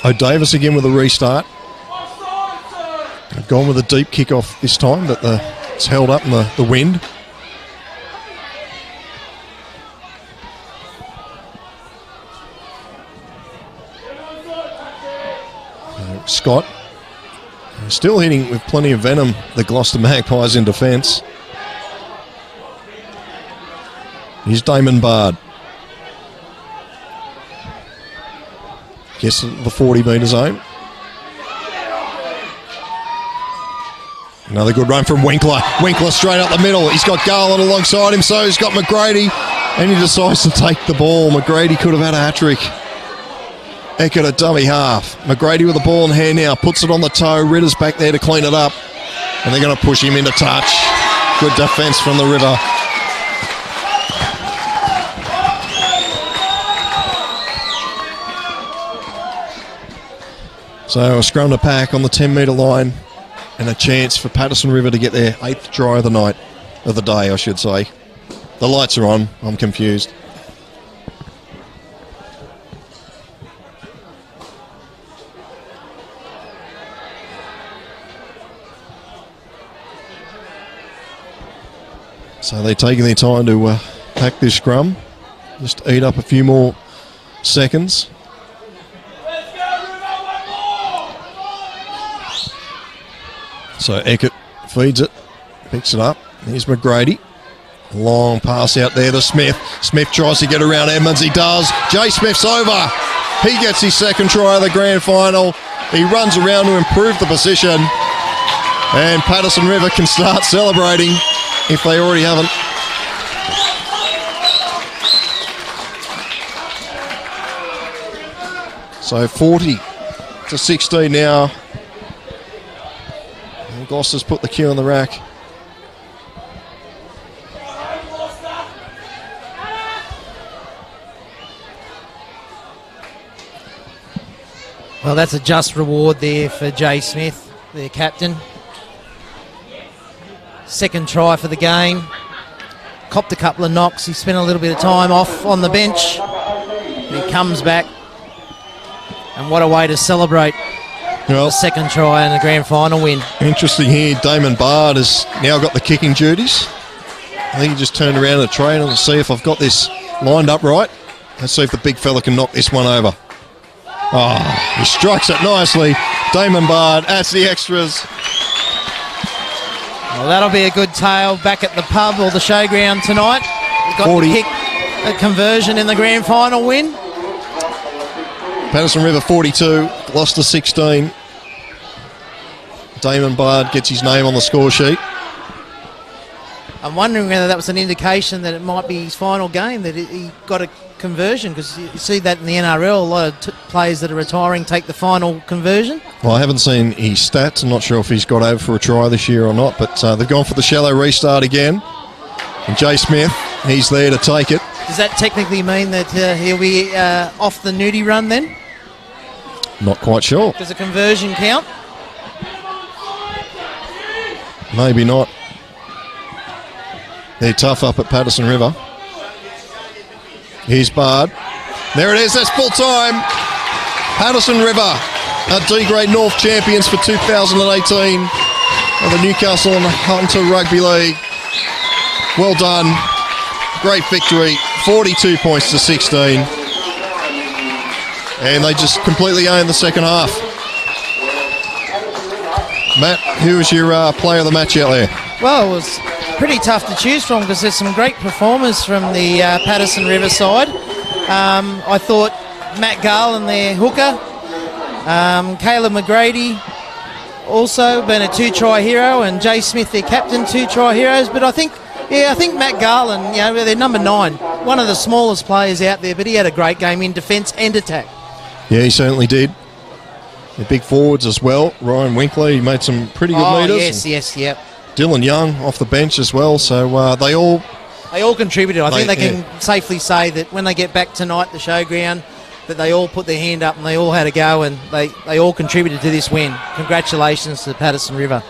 O'Davis again with a restart. I've gone with a deep kickoff this time, but it's held up in the wind. Scott still hitting with plenty of venom, the Gloucester Magpies in defence. Here's Damon Bard. Gets the 40-metre zone. Another good run from Winkler. Winkler straight up the middle. He's got Garland alongside him, so he's got McGrady, and he decides to take the ball. McGrady could have had a hat-trick. Eckert a dummy half. McGrady with the ball in hand now, puts it on the toe. Ritter's back there to clean it up, and they're going to push him into touch. Good defence from the River. So a scrum to pack on the 10-metre line, and a chance for Patterson River to get their 8th try of the day, I should say. The lights are on. I'm confused. So they're taking their time to pack this scrum. Just eat up a few more seconds. So Eckert feeds it, picks it up. Here's McGrady. Long pass out there to Smith. Smith tries to get around Edmonds. He does. Jay Smith's over. He gets his second try of the grand final. He runs around to improve the position. And Patterson River can start celebrating if they already haven't. So 40-16 now. And Gloucester's put the cue on the rack. Well, that's a just reward there for Jay Smith, their captain. Second try for the game. copped a couple of knocks. He spent a little bit of time off on the bench. He comes back, and what a way to celebrate the second try and the grand final win. Interesting here, Damon Bard has now got the kicking duties. I think he just turned around to the trainer and see if I've got this lined up right. Let's see if the big fella can knock this one over. Oh, he strikes it nicely. Damon Bard adds the extras. Well, that'll be a good tale back at the pub or the showground tonight. He got 40. to kick a conversion in the grand final win. Patterson River 42, Gloucester 16. Damon Bard gets his name on the score sheet. I'm wondering whether that was an indication that it might be his final game, that he got a conversion, because you see that in the NRL, a lot of players that are retiring take the final conversion. Well, I haven't seen his stats. I'm not sure if he's got over for a try this year or not, but they've gone for the shallow restart again. And Jay Smith, he's there to take it. Does that technically mean that he'll be off the nudie run then? Not quite sure. Does a conversion count? Maybe not. They're tough up at Patterson River. Here's Bard. There it is, that's full time. Patterson River are D-Grade North champions for 2018 of the Newcastle and Hunter Rugby League. Well done. Great victory. 42 points to 16. And they just completely own the second half. Matt, who was your player of the match out there? Well, it was pretty tough to choose from because there's some great performers from the Patterson River side. I thought Matt Garland, their hooker, Caleb McGrady, also been a 2-try hero, and Jay Smith, their captain, 2-try heroes. But I think Matt Garland, they're number 9, one of the smallest players out there, but he had a great game in defence and attack. Yeah, he certainly did. The big forwards as well. Ryan Winkley, he made some pretty good meters. Yes, yep. Dylan Young off the bench as well. So they all contributed. I think they can safely say that when they get back tonight, the showground, that they all put their hand up and they all had a go, and they all contributed to this win. Congratulations to Patterson River.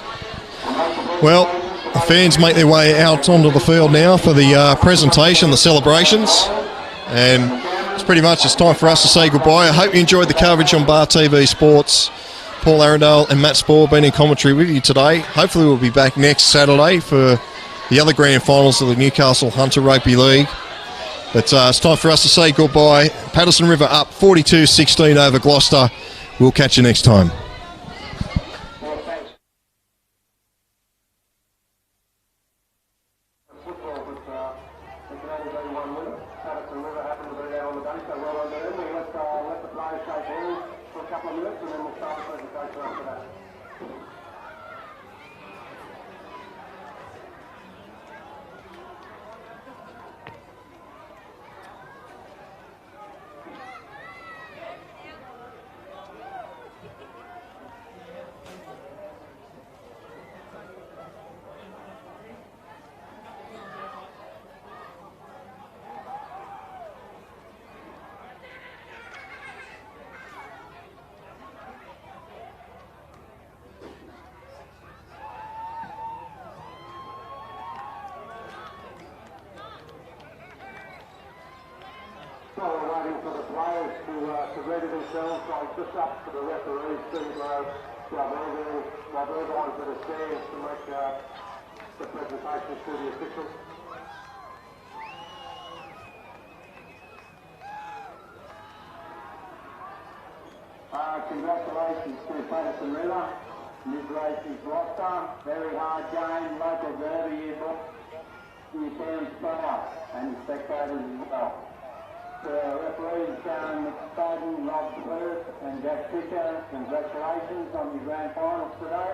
Well, the fans make their way out onto the field now for the presentation, the celebrations, and it's time for us to say goodbye. I hope you enjoyed the coverage on Bar TV Sports. Paul Arundel and Matt Spohr been in commentary with you today. Hopefully we'll be back next Saturday for the other grand finals of the Newcastle Hunter Rugby League. But it's time for us to say goodbye. Patterson River up 42-16 over Gloucester. We'll catch you next time. To ready themselves, just up to the referees to move on to the stands to make the presentation to the officials. Congratulations to Patterson River. This race is Gloucester. Very hard game, local derby here, New Town player and spectators as well. The referees, Bowden, Rob Firth and Jack Fisher, congratulations on your grand finals today,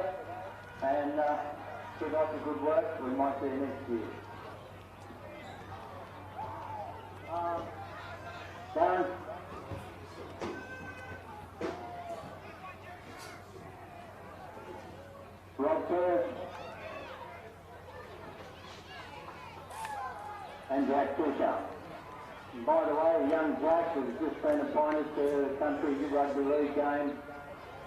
and keep up the good work. We might see you next year. Darren? Rob Firth and Jack Fisher. By the way, young Jack has just been appointed to the country rugby league game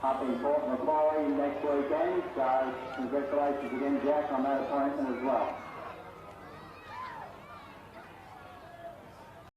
up in Port Macquarie next weekend, so congratulations again, Jack, on that appointment as well.